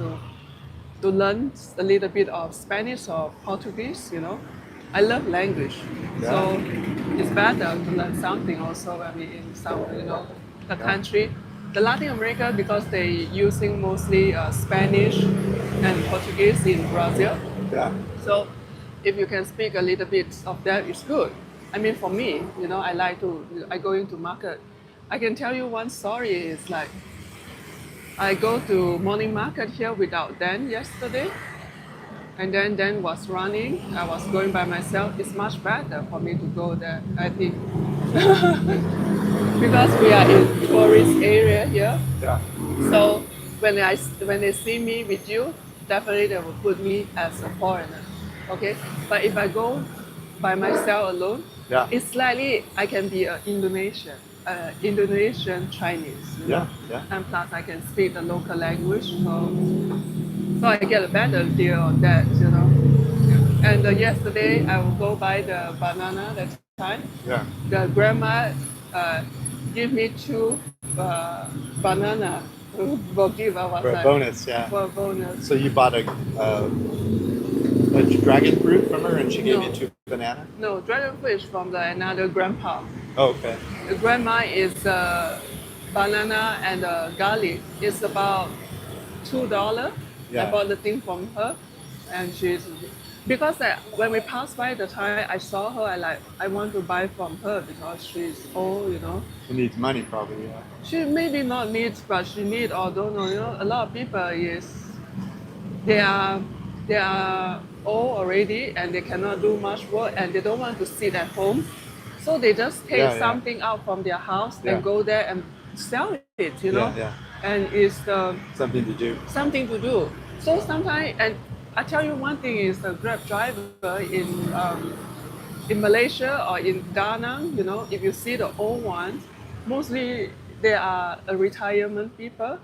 to learn a little bit of Spanish or Portuguese. I love language, so it's better to learn something also when we in some, the country. The Latin America, because they using mostly Spanish and Portuguese in Brazil. Yeah. So if you can speak a little bit of that, it's good. I mean, for me, I go into market. I can tell you one story. It's like, I go to morning market here without Dan yesterday. And then Dan was running. I was going by myself. It's much better for me to go there, I think. Because we are in tourist area here. Yeah. So when they see me with you, definitely they will put me as a foreigner. Okay? But if I go by myself alone, it's slightly, I can be an Indonesian Chinese. Yeah. And plus I can speak the local language, so I get a better deal on that, Yeah. And yesterday I will go buy the banana that time. Yeah. The grandma give me 2 banana for give I was For a like, bonus, yeah. For a bonus. So you bought a dragon fruit from her and she gave you 2 bananas? No, dragon fruit is from another grandpa. Oh, okay. The grandma is banana and garlic. It's about $2. Yeah. I bought the thing from her, and because when we passed by the time I saw her, I want to buy from her because she's old, She needs money probably, yeah. She maybe not needs, but she need or don't know. A lot of people they are old already and they cannot do much work and they don't want to sit at home, so they just take something out from their house and go there and sell it, Yeah. And it's Something to do. something to do. So sometimes, and I tell you one thing is the Grab driver in Malaysia or in Da Nang, if you see the old ones, mostly they are a retirement people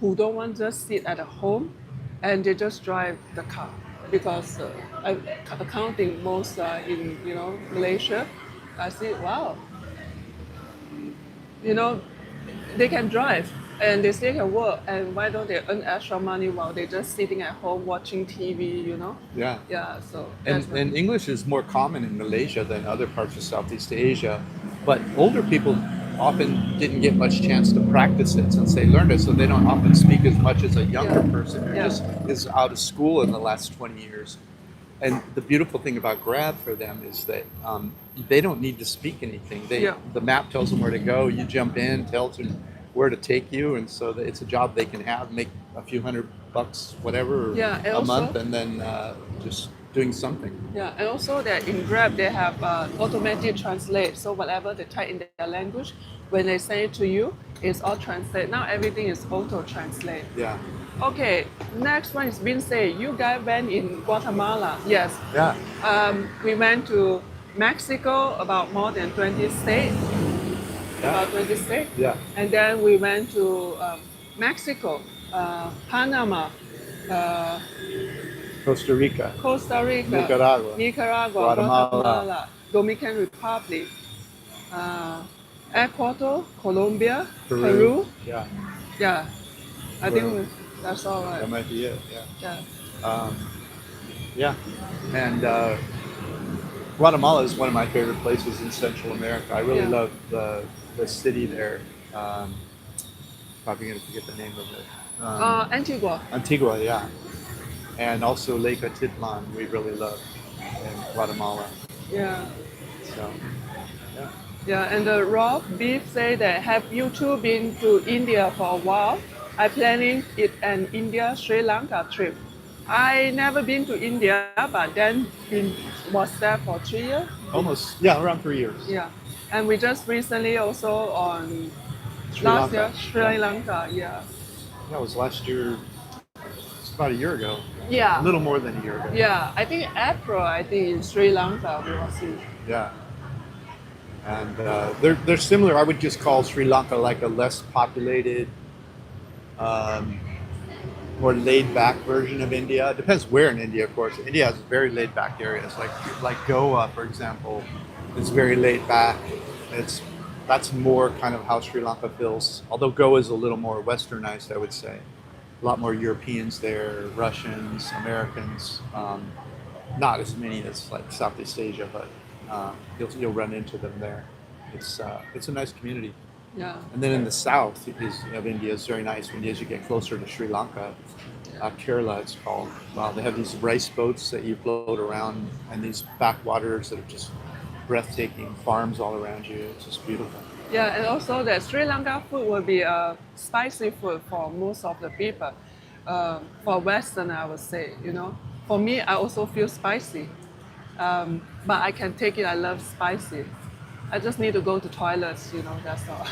who don't want to just sit at home, and they just drive the car because accounting most in Malaysia, I see wow, they can drive. And they still can work, and why don't they earn extra money while they're just sitting at home watching TV, Yeah. Yeah, so. And English is more common in Malaysia than other parts of Southeast Asia, but older people often didn't get much chance to practice it since they learned it, so they don't often speak as much as a younger person who just is out of school in the last 20 years. And the beautiful thing about Grab for them is that they don't need to speak anything. The map tells them where to go, you jump in, tells them where to take you, and so it's a job they can have, make a few $100, whatever, a month, and then just doing something. Yeah, and also that in Grab they have automatic translate, so whatever they type in their language, when they say it to you, it's all translate. Now everything is auto translate. Yeah. Okay, next one is Vincent. You guys went in Guatemala. Yes. Yeah. We went to Mexico, about more than 20 states. about 26. Yeah. And then we went to Mexico, Panama, Costa Rica, Costa Rica, Nicaragua, Guatemala, Dominican Republic, Ecuador, Colombia, Peru. Yeah, Yeah, I Peru. think that's all right. that might be it. Yeah. Yeah. Yeah, and Guatemala is one of my favorite places in Central America. I really love the city there. Probably going to forget the name of it. Antigua. Antigua, yeah. And also Lake Atitlan, we really love in Guatemala. Yeah. So, yeah. Yeah, and Rob Beef say that have you two been to India for a while? I planning it an India Sri Lanka trip. I never been to India, but then was there for 3 years. Almost, yeah, around 3 years. Yeah, and we just recently also on Sri last Lanka. year Sri Lanka. Yeah. That was last year. It's about a year ago. Yeah. A little more than a year ago. Yeah, I think April. I think in Sri Lanka we will see. Yeah. And they're similar. I would just call Sri Lanka like a less populated, more laid-back version of India. It depends where in India, of course. India has very laid-back areas, like Goa, for example. It's very laid-back. That's more kind of how Sri Lanka feels. Although Goa is a little more westernized, I would say. A lot more Europeans there, Russians, Americans. Not as many as like Southeast Asia, but you'll run into them there. It's a nice community. Yeah. And then in the south of India is very nice. As you get closer to Sri Lanka, Kerala it's called. Wow, they have these rice boats that you float around, and these backwaters that are just breathtaking, farms all around you. It's just beautiful. Yeah, and also the Sri Lanka food will be spicy food for most of the people. For Western, I would say, For me, I also feel spicy, but I can take it. I love spicy. I just need to go to toilets, that's all.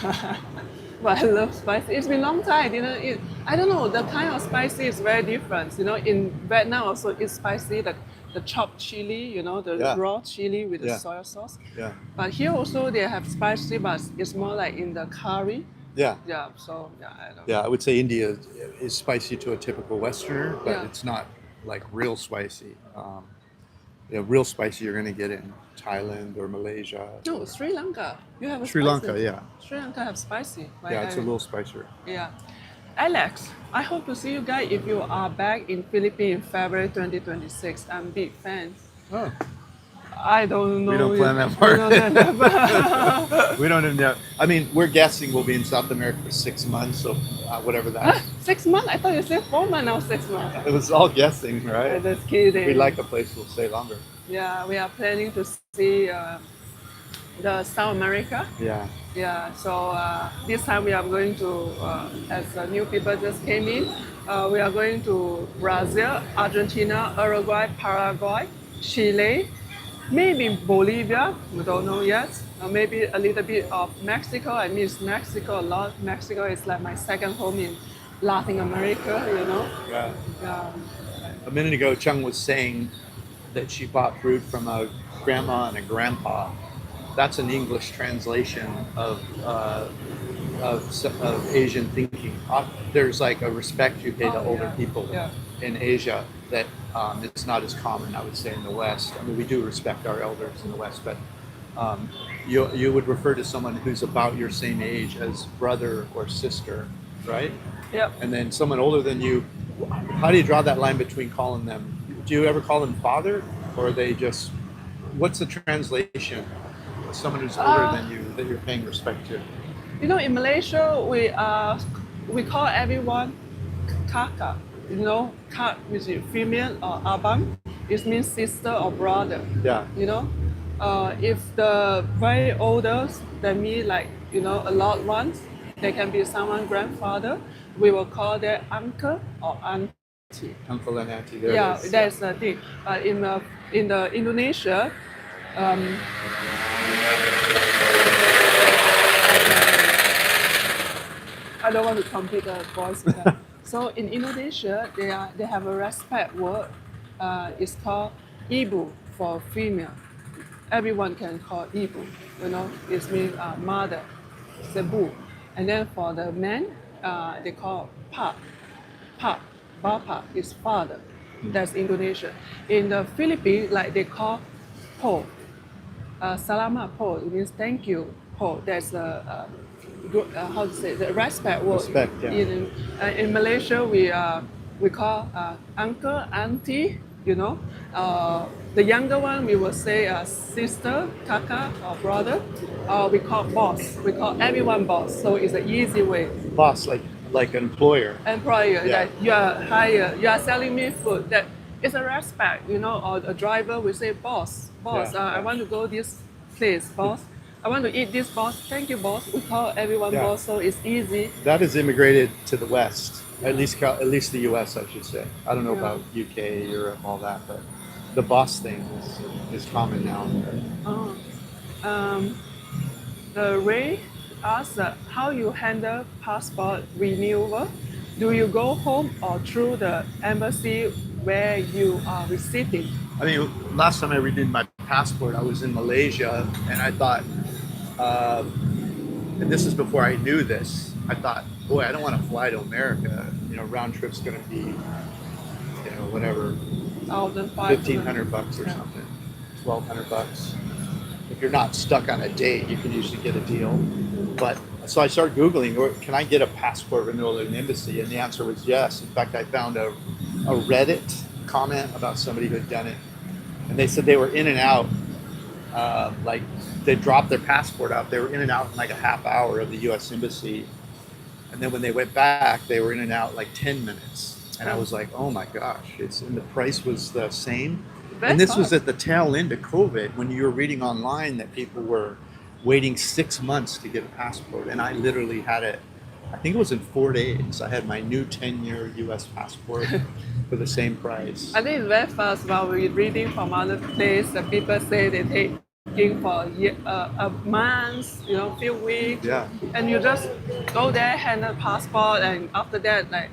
But I love spicy. It's been a long time I didn't eat. I don't know, the kind of spicy is very different. In Vietnam also it's spicy, the chopped chili, the raw chili with the soy sauce. Yeah. But here also they have spicy, but it's more like in the curry. Yeah. Yeah, so I don't know. Yeah, I would say India is spicy to a typical Westerner, but it's not like real spicy. Real spicy you're going to get in Thailand or Malaysia. No, Sri Lanka. You have a Sri spicy. Lanka, yeah. Sri Lanka have spicy. Yeah, it's a little spicier. Yeah. Alex, I hope to see you guys if you are back in Philippines in February 2026. I'm big fan. Oh. I don't know. We don't plan that far. We don't even know. I mean, we're guessing we'll be in South America for 6 months, so whatever that is. 6 months? I thought you said 4 months, now 6 months. It was all guessing, right? Just kidding. If we like a place, we'll stay longer. Yeah, we are planning to see the South America. Yeah. Yeah, so this time we are going to, as new people just came in, we are going to Brazil, Argentina, Uruguay, Paraguay, Chile, maybe Bolivia, we don't know yet. Maybe a little bit of Mexico. I miss Mexico a lot. Mexico is like my second home in Latin America, Yeah. Yeah. A minute ago, Chung was saying that she bought fruit from a grandma and a grandpa. That's an English translation of Asian thinking. There's like a respect you pay to older people in Asia that it's not as common, I would say, in the West. I mean, we do respect our elders in the West, but you would refer to someone who's about your same age as brother or sister, right? Yep. And then someone older than you, how do you draw that line between calling them? Do you ever call them father, or are they just? What's the translation? Someone who's older than you that you're paying respect to. In Malaysia we call everyone kakak. Kak which is female or abang. It means sister or brother. Yeah. If the very oldest than me, like a lot ones, they can be someone grandfather. We will call them uncle or auntie. Uncle and auntie. That's the thing. In the Indonesia. I don't want to compete the voice. So in Indonesia, they have a respect word. It's called ibu for female. Everyone can call ibu. It means mother. Cebu. And then for the men, they call Pa. Pa. Bapa is father. That's Indonesia. In the Philippines, like they call Po. Salamat Po, it means thank you Po. That's how to say, the respect word. Respect, yeah. In Malaysia, we call uncle, auntie, you know. The younger one, we will say sister, kaka, or brother. We call boss. We call everyone boss. So it's an easy way. Boss, like an employer. Employer, Yeah. that you are hired, you are selling me food. That is a respect, you know. Or a driver will say, boss, boss. Yeah, I yeah. want to go this place, boss. I want to eat this, boss. Thank you, boss. We call everyone Yeah. boss, so it's easy. That has immigrated to the West, at least the U.S. I should say. I don't know Yeah. about UK, Europe, all that, but the boss thing is common now. Oh. Ray asked how you handle passport renewal. Do you go home or through the embassy where you are receiving? I mean, last time I renewed my passport, I was in Malaysia, and I thought, and this is before I knew this, I thought, boy, I don't want to fly to America. You know, round trip's going to be, you know, whatever, $1,500 or Yeah. something, $1,200. If you're not stuck on a date, you can usually get a deal. But so I started Googling, can I get a passport renewal at an embassy? And the answer was yes. In fact, I found a Reddit comment about somebody who had done it. And they said they were in and out, like they dropped their passport out. They were in and out in like a half hour of the US embassy. And then when they went back, they were in and out like 10 minutes. And I was like, oh my gosh, and the price was the same. That's And this was fast. at the tail end of COVID, when you were reading online that people were waiting 6 months to get a passport. And I literally had it, I think it was in 4 days. I had my new 10-year US passport for the same price. I think it's very fast. While we're reading from other places, the people say they taking for a month, you know, few weeks. Yeah. And you just go there, hand the passport, and after that, like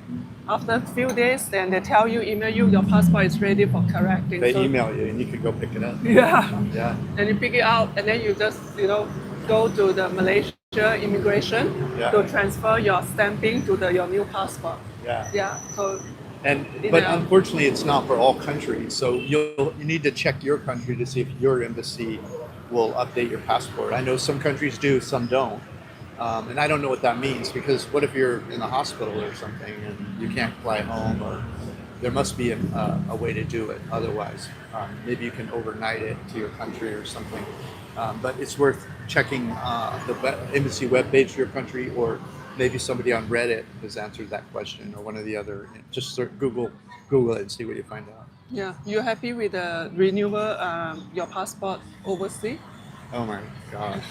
after a few days, then they tell you, email you, your passport is ready for correcting. They So- email you and you can go pick it up. Yeah. Yeah. And you pick it out, and then you just, you know, go to the Malaysia immigration Yeah. to transfer your stamping to your new passport. Yeah. Yeah. So But unfortunately, it's not for all countries. So you need to check your country to see if your embassy will update your passport. I know some countries do, some don't. And I don't know what that means, because what if you're in the hospital or something and you can't fly home, or there must be a way to do it otherwise. Maybe you can overnight it to your country or something. But it's worth checking the embassy webpage for your country, or maybe somebody on Reddit has answered that question, or one of the other. Just Google it and see what you find out. yeah, you happy with the renewal your passport overseas? Oh my gosh.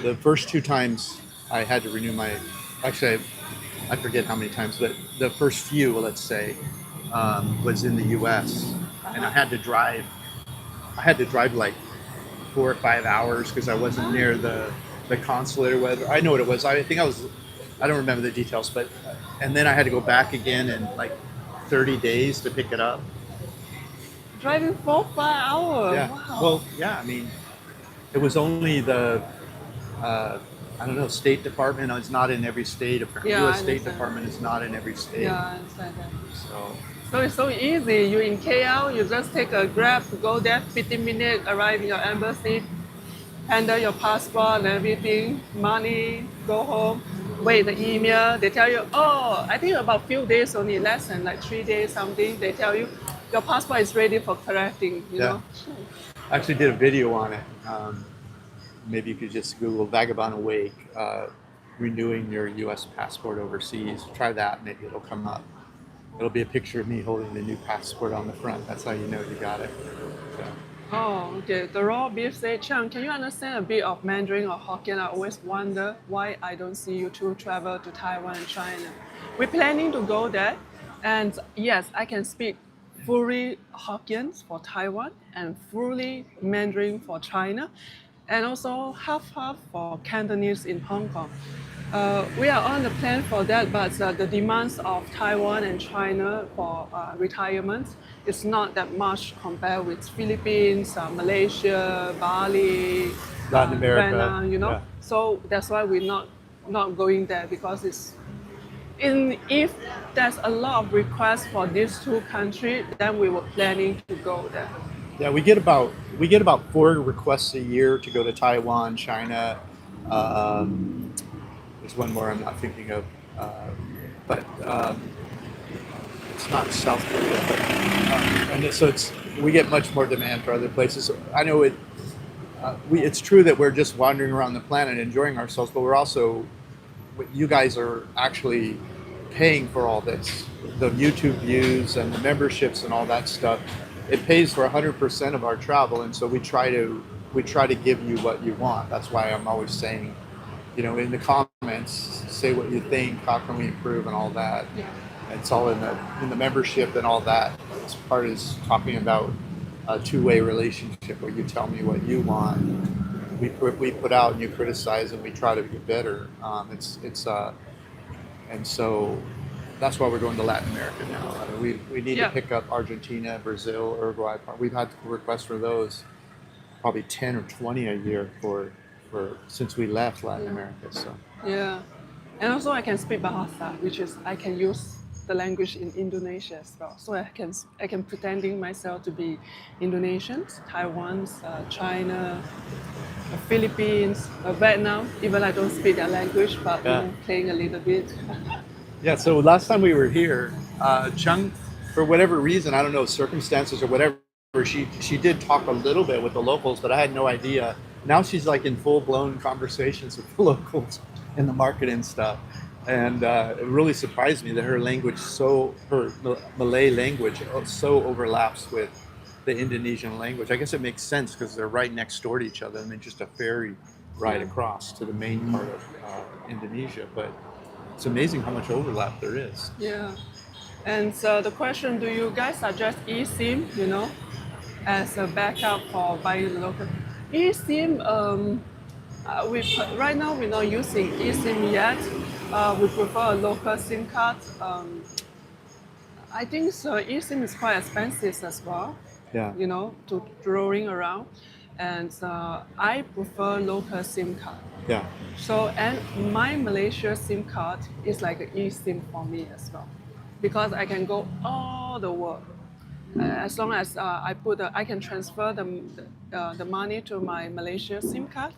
The first 2 times I had to renew actually I forget how many times, but the first few, let's say, was in the US, and I had to drive like 4 or 5 hours because I wasn't near the consulate or whatever. I know what it was. I don't remember the details, but, and then I had to go back again in like 30 days to pick it up. Driving 4-5 hours. Yeah. Wow. Well, yeah, I mean, it was only the, I don't know, State Department is not in every state. Apparently, Yeah, U.S. I State understand. Department is not in every state. Yeah, I understand that. So, So it's so easy. You in KL, you just take a Grab to go there, 15 minutes, arrive in your embassy, handle your passport and everything, money, go home, wait the email. They tell you, oh, I think about few days only, less than like 3 days something. They tell you your passport is ready for correcting. You know. I actually did a video on it. Maybe you could just Google Vagabond Awake, renewing your U.S. passport overseas. Try that, maybe it'll come up. It'll be a picture of me holding the new passport on the front. That's how you know you got it. So. Oh, okay. The raw beef say, Chang, can you understand a bit of Mandarin or Hokkien? I always wonder why I don't see you two travel to Taiwan and China. We're planning to go there, and yes, I can speak fully Hokkien for Taiwan and fully Mandarin for China. and also half for Cantonese in Hong Kong. We are on the plan for that, but the demands of Taiwan and China for retirement is not that much compared with Philippines, Malaysia, Bali, Latin America, Vietnam, you know. yeah. So that's why we're not going there, because if there's a lot of requests for these two countries, then we were planning to go there. Yeah, we get about 4 requests a year to go to Taiwan, China. There's one more I'm not thinking of, but it's not South Korea. But, and so we get much more demand for other places. I know it's true that we're just wandering around the planet enjoying ourselves, but we're also, you guys are actually paying for all this, the YouTube views and the memberships and all that stuff. It pays for 100% of our travel, and so we try to give you what you want. That's why I'm always saying, you know, in the comments, say what you think, how can we improve, and all that. Yeah. It's all in the membership and all that. This part is talking about a two-way relationship where you tell me what you want, we put out and you criticize, and we try to get better. And so that's why we're going to Latin America now. I mean, we need to pick up Argentina, Brazil, Uruguay. We've had requests for those probably 10 or 20 a year for since we left Latin America. So yeah, and also I can speak Bahasa, which is I can use the language in Indonesia as well. So I can pretending myself to be Indonesians, Taiwan's, China, Philippines, Vietnam. Even I don't speak their language, but you know, playing a little bit. Yeah, so last time we were here, Chung, for whatever reason, I don't know, circumstances or whatever, she did talk a little bit with the locals, but I had no idea. Now she's like in full-blown conversations with the locals in the market and stuff. And it really surprised me that her language, her Malay language so overlaps with the Indonesian language. I guess it makes sense because they're right next door to each other, and then just a ferry ride across to the main part of Indonesia. But it's amazing how much overlap there is. Yeah. And so the question, do you guys suggest eSIM, you know, as a backup for buying local? eSIM, right now we're not using eSIM yet. We prefer a local SIM card. I think so. eSIM is quite expensive as well. Yeah. You know, to drawing around, and I prefer local SIM card. Yeah. So, and my Malaysia SIM card is like an eSIM for me as well, because I can go all the world. As long as I can transfer the money to my Malaysia SIM card,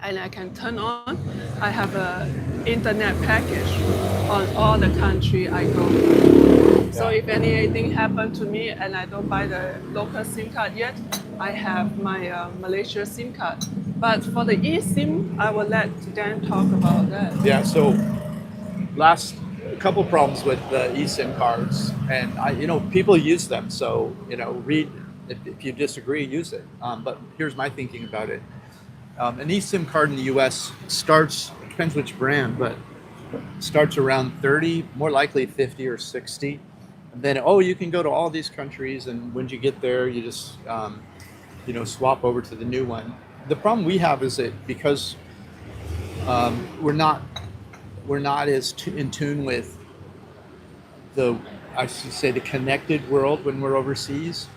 and I can turn on. I have an internet package on all the country I go to. So if anything happened to me and I don't buy the local SIM card yet, I have my Malaysia SIM card. But for the eSIM, I will let Dan talk about that. Yeah, so a couple problems with the eSIM cards, and people use them. So read if you disagree, use it. But here's my thinking about it. An eSIM card in the U.S. depends which brand, but starts around 30, more likely 50 or 60. And then you can go to all these countries, and when you get there, you just swap over to the new one. The problem we have is that because we're not as in tune with the connected world when we're overseas.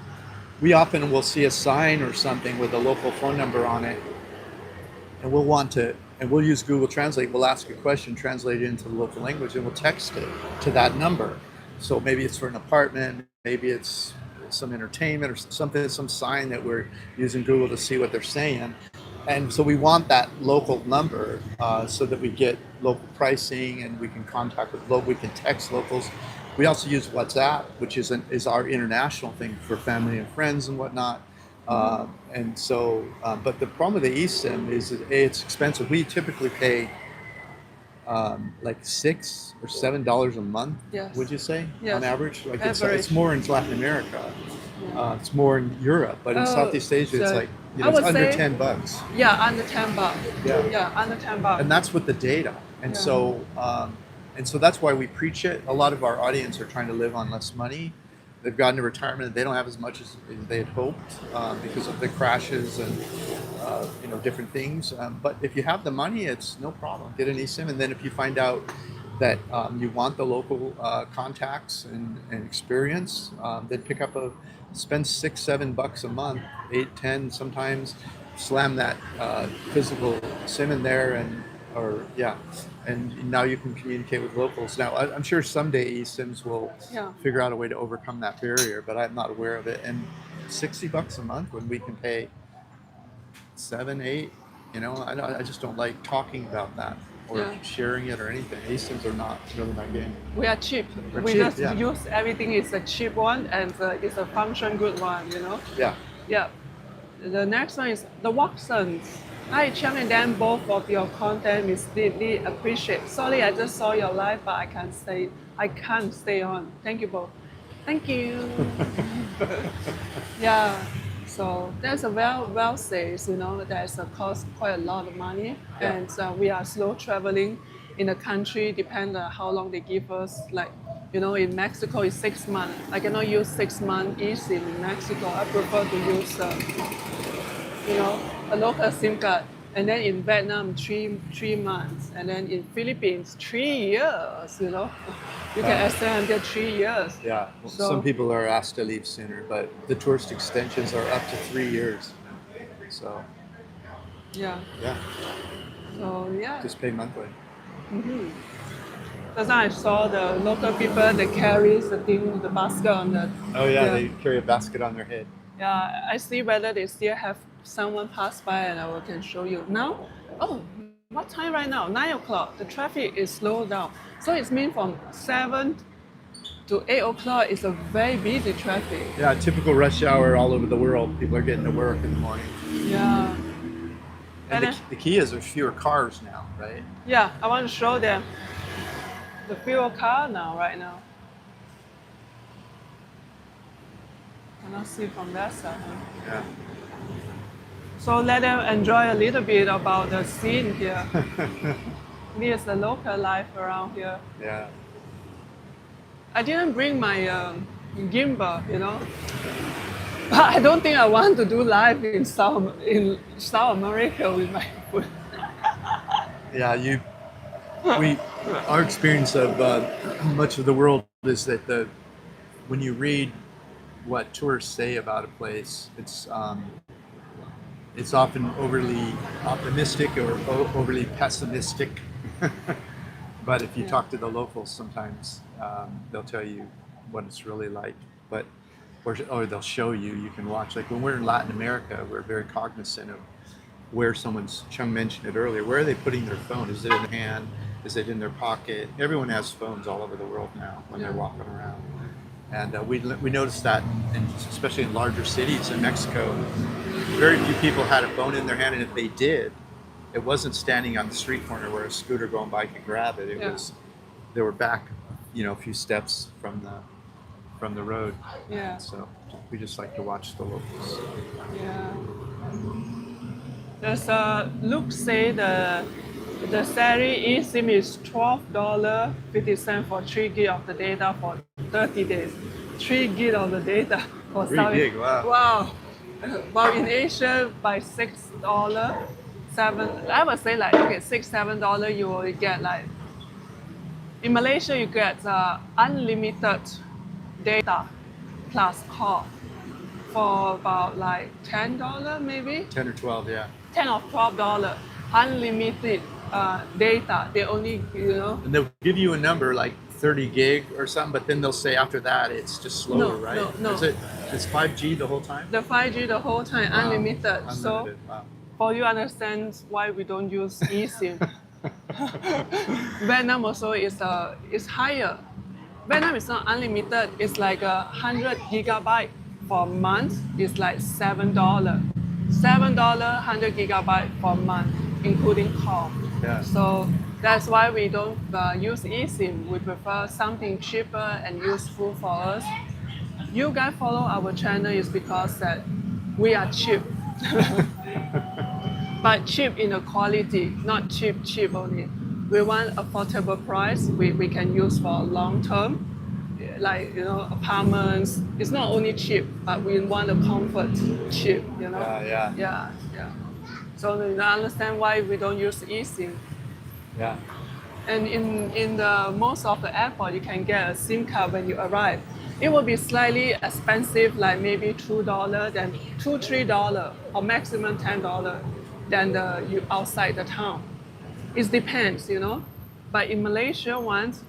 We often will see a sign or something with a local phone number on it, and we'll use Google Translate. We'll ask a question, translate it into the local language, and we'll text it to that number. So maybe it's for an apartment, maybe it's some entertainment or something, some sign that we're using Google to see what they're saying. And so we want that local number so that we get local pricing, and we can contact with we can text locals. We also use WhatsApp, which is our international thing for family and friends and whatnot. And so, but the problem with the eSIM is that it's expensive. We typically pay like $6 or $7 a month. Yes. Would you say? Yes. On average? Like Average. It's more in Latin America. It's more in Europe, but in Southeast Asia, it's like it's under $10. Yeah, under $10. Yeah, under $10. And that's with the data. And so that's why we preach it. A lot of our audience are trying to live on less money. they've gotten to retirement. They don't have as much as they had hoped because of the crashes and different things. But if you have the money, it's no problem. Get an eSIM, and then if you find out that you want the local contacts and experience, then spend $6-7 a month, 8-10 sometimes. Slam that physical SIM in there, and now you can communicate with locals. Now, I'm sure someday eSIMs will figure out a way to overcome that barrier, but I'm not aware of it. And $60 a month when we can pay 7-8, I just don't like talking about that or sharing it or anything. eSIMs are not really my game. We are cheap. We're we cheap, just use everything is a cheap one, and it's a function good one, Yeah. Yeah. The next one is the Watsons. Hi, Chang and Dan, both of your content is deeply appreciated. Sorry, I just saw your live, but I can't stay on. Thank you both. Thank you. Yeah. So there's a well says, there's a cost quite a lot of money, and we are slow traveling in the country. Depend on how long they give us. Like, in Mexico it's 6 months. I cannot use 6 months eSIM in Mexico. I prefer to use, a local SIM card. And then in Vietnam, three months, and then in Philippines, 3 years. You can extend until 3 years. Yeah, some people are asked to leave sooner, but the tourist extensions are up to 3 years. So yeah. So just pay monthly. That's why I saw the local people that carries the basket on the. Oh yeah, they carry a basket on their head. Yeah, I see whether they still have someone pass by, and I can show you now. Oh, what time right now? 9 o'clock. The traffic is slowed down. So it's mean from 7 to 8 o'clock is a very busy traffic. Yeah, typical rush hour all over the world. People are getting to work in the morning. Yeah. And the key is there's fewer cars now, right? Yeah, I want to show them the fewer car right now. Cannot see from that side. Yeah. So let them enjoy a little bit about the scene here. This is the local life around here. Yeah. I didn't bring my gimbal, But I don't think I want to do live in South America with my phone. Yeah, our experience of much of the world is that when you read what tourists say about a place, it's often overly optimistic or overly pessimistic. But if you talk to the locals, sometimes they'll tell you what it's really like. Or they'll show you. You can watch. Like when we're in Latin America, we're very cognizant of where Chang mentioned it earlier. Where are they putting their phone? Is it in their hand? Is it in their pocket? Everyone has phones all over the world now when they're walking around. And we noticed that, especially in larger cities in Mexico, very few people had a phone in their hand, and if they did, it wasn't standing on the street corner where a scooter going by could grab it. It was they were back, a few steps from the road. Yeah. So we just like to watch the locals. Yeah. There's Luke say the salary eSIM is $12.50 for 3 gig of the data for 30 days. 3 gig of the data for 3 gig, wow. Wow. Well, in Asia, by $6, I would say $6-7, you will get in Malaysia, you get unlimited data plus call for about $10 maybe? 10 or 12, yeah. $10 or $12, unlimited data. They only, And they'll give you a number like 30 gig or something, but then they'll say after that it's just slower, right? No. It's 5G the whole time? The 5G the whole time, Wow. unlimited. So Wow. for you understand why we don't use eSIM. Vietnam also is higher. Vietnam is not unlimited. It's 100 gigabyte for a month. It's $7. $7, 100 gigabyte for a month, including call. Yeah. So that's why we don't use eSIM. We prefer something cheaper and useful for us. You guys follow our channel is because that we are cheap. But cheap in the quality, not cheap only. We want affordable price we can use for long term. like, apartments. It's not only cheap, but we want the comfort cheap, Yeah. Yeah. So you understand why we don't use eSIM. Yeah. And in the most of the airport, you can get a SIM card when you arrive. It will be slightly expensive, like maybe $2, then $2-3, or maximum $10 than you outside the town. It depends, But in Malaysia,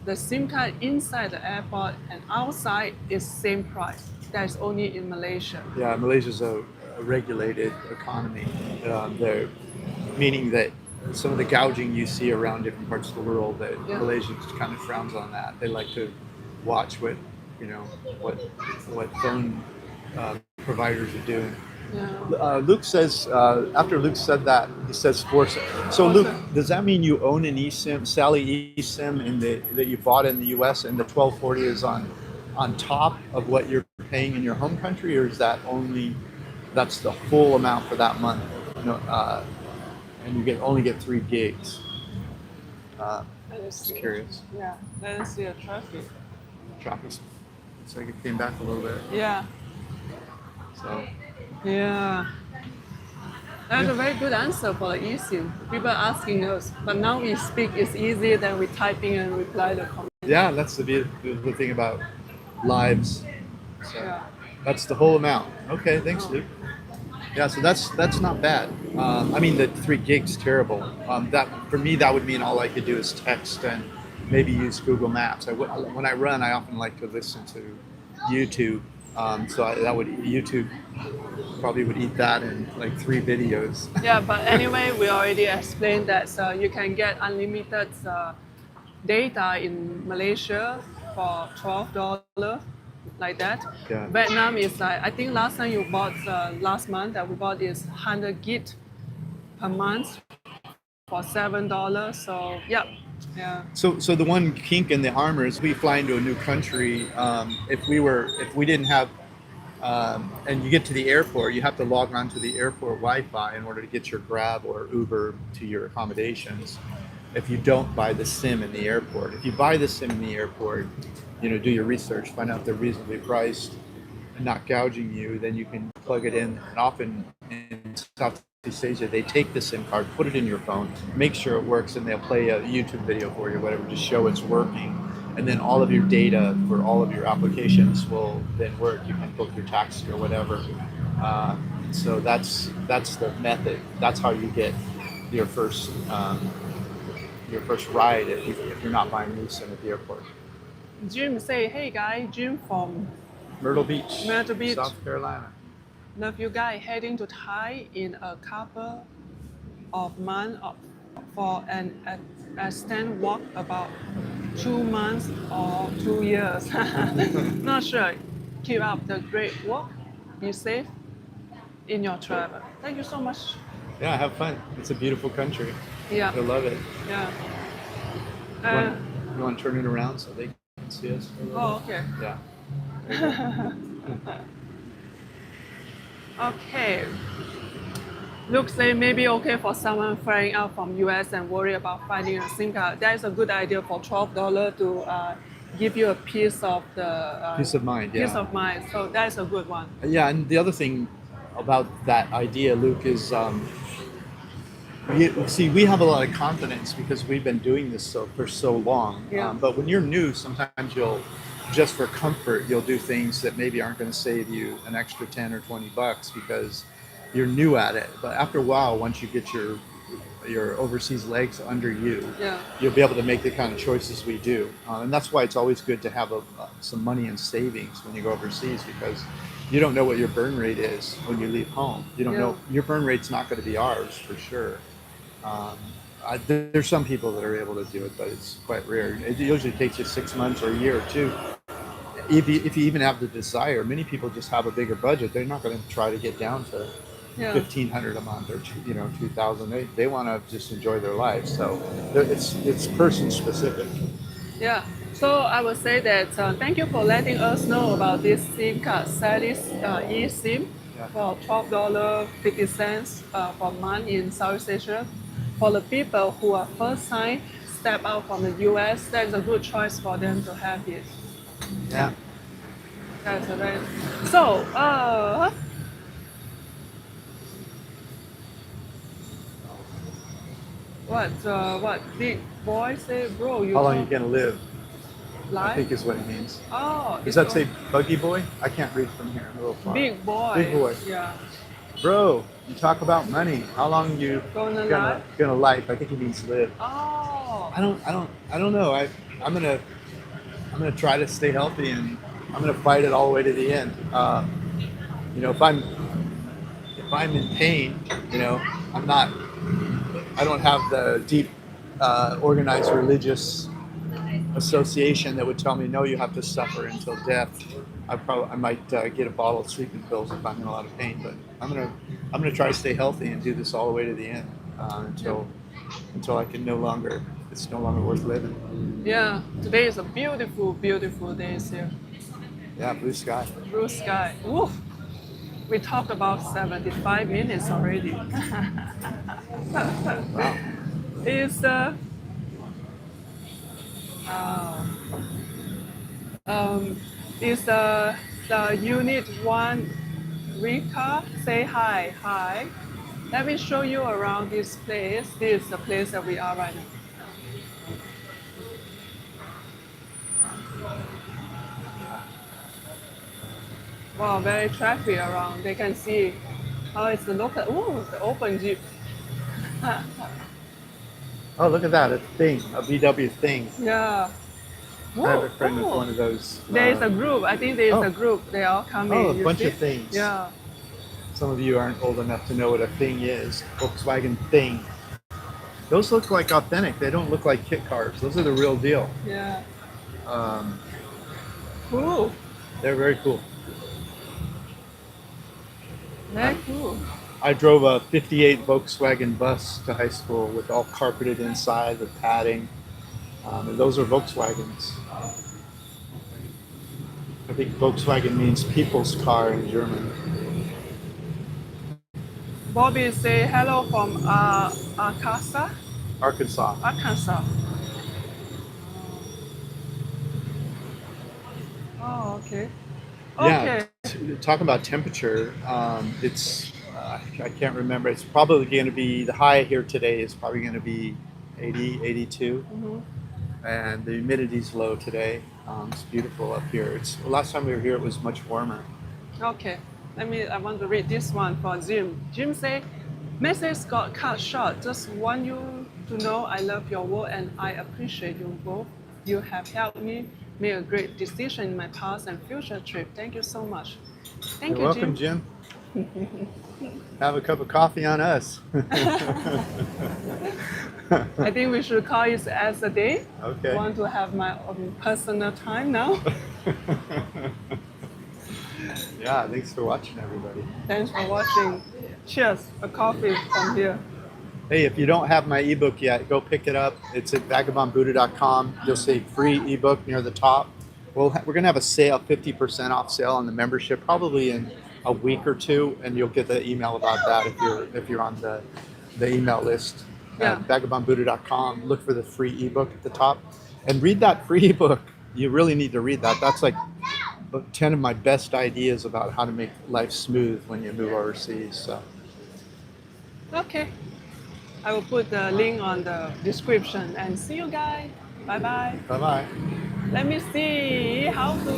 the SIM card inside the airport and outside is same price. That's only in Malaysia. Yeah, Malaysia's a regulated economy. There, meaning that some of the gouging you see around different parts of the world, that Malaysia kind of frowns on that. They like to watch what phone providers are doing. Yeah. Luke says, after Luke said that, he says force. So Luke, does that mean you own an eSIM, Sally eSIM that you bought in the US, and the 1240 is on top of what you're paying in your home country, or is that that's the full amount for that month? And you only get 3 gigs. Just curious. Yeah, let's see the traffic. Traffic. Looks like it came back a little bit. Yeah. So. Yeah. That's a very good answer for the eSIM. People are asking us, but now we speak, it's easier than we typing and reply the comment. Yeah, that's the beautiful thing about lives. So Yeah. that's the whole amount. Okay, thanks, Luke. Yeah, so that's not bad. I mean, the 3 gigs terrible. That for me, that would mean all I could do is text and maybe use Google Maps. When I run, I often like to listen to YouTube. YouTube probably would eat that in like 3 videos. Yeah, but anyway, we already explained that you can get unlimited data in Malaysia for $12, like that. Yeah. Vietnam is like, I think last time you bought, last month that we bought is 100 gig per month for $7. So yeah. So the one kink in the armor is we fly into a new country. If we didn't have, and you get to the airport, you have to log on to the airport Wi-Fi in order to get your Grab or Uber to your accommodations. If you don't buy the SIM in the airport, if you buy the SIM in the airport, do your research, find out they're reasonably priced and not gouging you, then you can plug it in. And often in Southeast Asia, they take the SIM card, put it in your phone, make sure it works, and they'll play a YouTube video for you, whatever, to show it's working. And then all of your data for all of your applications will then work. You can book your taxi or whatever. So that's the method. That's how you get your first ride if you're not buying new SIM at the airport. Jim say, hey guys, Jim from Myrtle Beach, Beach, South Carolina. Love you guys heading to Thai in a couple of months for an extended walk about 2 months or 2 years. Not sure. Keep up the great work. Be safe in your travel. Thank you so much. Yeah, have fun. It's a beautiful country. Yeah. You'll love it. Yeah. You want to turn it around so they can see us? Oh, okay. Yeah. Okay. Looks like maybe okay for someone flying out from US and worry about finding a SIM card. That is a good idea for $12 to give you a piece of peace of mind. Yeah. Peace of mind. So that is a good one. Yeah, and the other thing about that idea, Luke, is we have a lot of confidence because we've been doing this for so long. Yeah. But when you're new, sometimes just for comfort, you'll do things that maybe aren't going to save you an extra 10 or 20 bucks because you're new at it. But after a while, once you get your overseas legs under you, you'll be able to make the kind of choices we do. And that's why it's always good to have some money in savings when you go overseas, because you don't know what your burn rate is when you leave home. You don't know, your burn rate's not going to be ours for sure. There's some people that are able to do it, but it's quite rare. It usually takes you 6 months or a year or 2. If you even have the desire, many people just have a bigger budget. They're not going to try to get down to $1,500 a month or $2,000. They want to just enjoy their life. So it's person specific. Yeah. So I would say that thank you for letting us know about this SIM card, Sally's eSIM for $12.50 per month in Southeast Asia. For the people who are first time step out from the US, that is a good choice for them to have it. Yeah. That's right. So, what big boy say, bro? You How long are talk you gonna live? I live? think is what it means. Oh, Does it's that say buggy boy? I can't read from here. I'm a little far. big boy? Big boy. Yeah. Bro, you talk about money. How long you Gonna gonna life? I think he means live. Oh. I don't know. I'm gonna try to stay healthy and I'm gonna fight it all the way to the end. You know, if I'm in pain, you know, I don't have the deep organized religious association that would tell me no, you have to suffer until death. I might get a bottle of sleeping pills if I'm in a lot of pain, but I'm gonna try to stay healthy and do this all the way to the end until I can it's no longer worth living. Yeah, today is a beautiful, beautiful day here. Yeah, blue sky. Blue sky. Woof. We talked about 75 minutes already. Wow. Is is the unit 1 Rika say hi. Hi. Let me show you around this place. This is the place that we are right now. Wow, very traffic around. They can see how it's the local. Ooh, the open jeep. Oh, look at that! A thing, a VW thing. Yeah. I have a friend with one of those. There is a group. I think there is a group. They all coming. Oh, a You bunch see? of things. Yeah. Some of you aren't old enough to know what a thing is. Volkswagen thing. Those look like authentic. They don't look like kit cars. Those are the real deal. Yeah. Cool. They're very cool. Very cool. I drove a 58 Volkswagen bus to high school with all carpeted inside with padding. And those are Volkswagens. I think Volkswagen means people's car in German. Bobby say hello from Arkansas. Arkansas. Oh, okay. Yeah, Okay. talking about temperature, it's, I can't remember. It's probably going to be, the high here today is probably going to be 80, 82. And the humidity's low today. It's beautiful up here. Last time we were here, it was much warmer. Okay. I want to read this one for Jim. Jim say, message got cut short. Just want you to know I love your work and I appreciate you both. You have helped me make a great decision in my past and future trip. Thank you so much. Thank You're you, welcome, Jim. Have a cup of coffee on us. I think we should call it as a day. Okay. I want to have my own personal time now. Yeah, thanks for watching, everybody. Thanks for watching. Cheers, a coffee from here. Hey, if you don't have my ebook yet, go pick it up. It's at vagabondbuddha.com. You'll see free ebook near the top. We're going to have a sale, 50% off sale on the membership, probably in a week or two, and you'll get the email about that if you're on the email list. Yeah. At vagabondbuddha.com. Look for the free ebook at the top, and read that free ebook. You really need to read that. That's like 10 of my best ideas about how to make life smooth when you move overseas. So. Okay. I will put the link on the description and see you guys. Bye bye. Bye bye. Let me see how to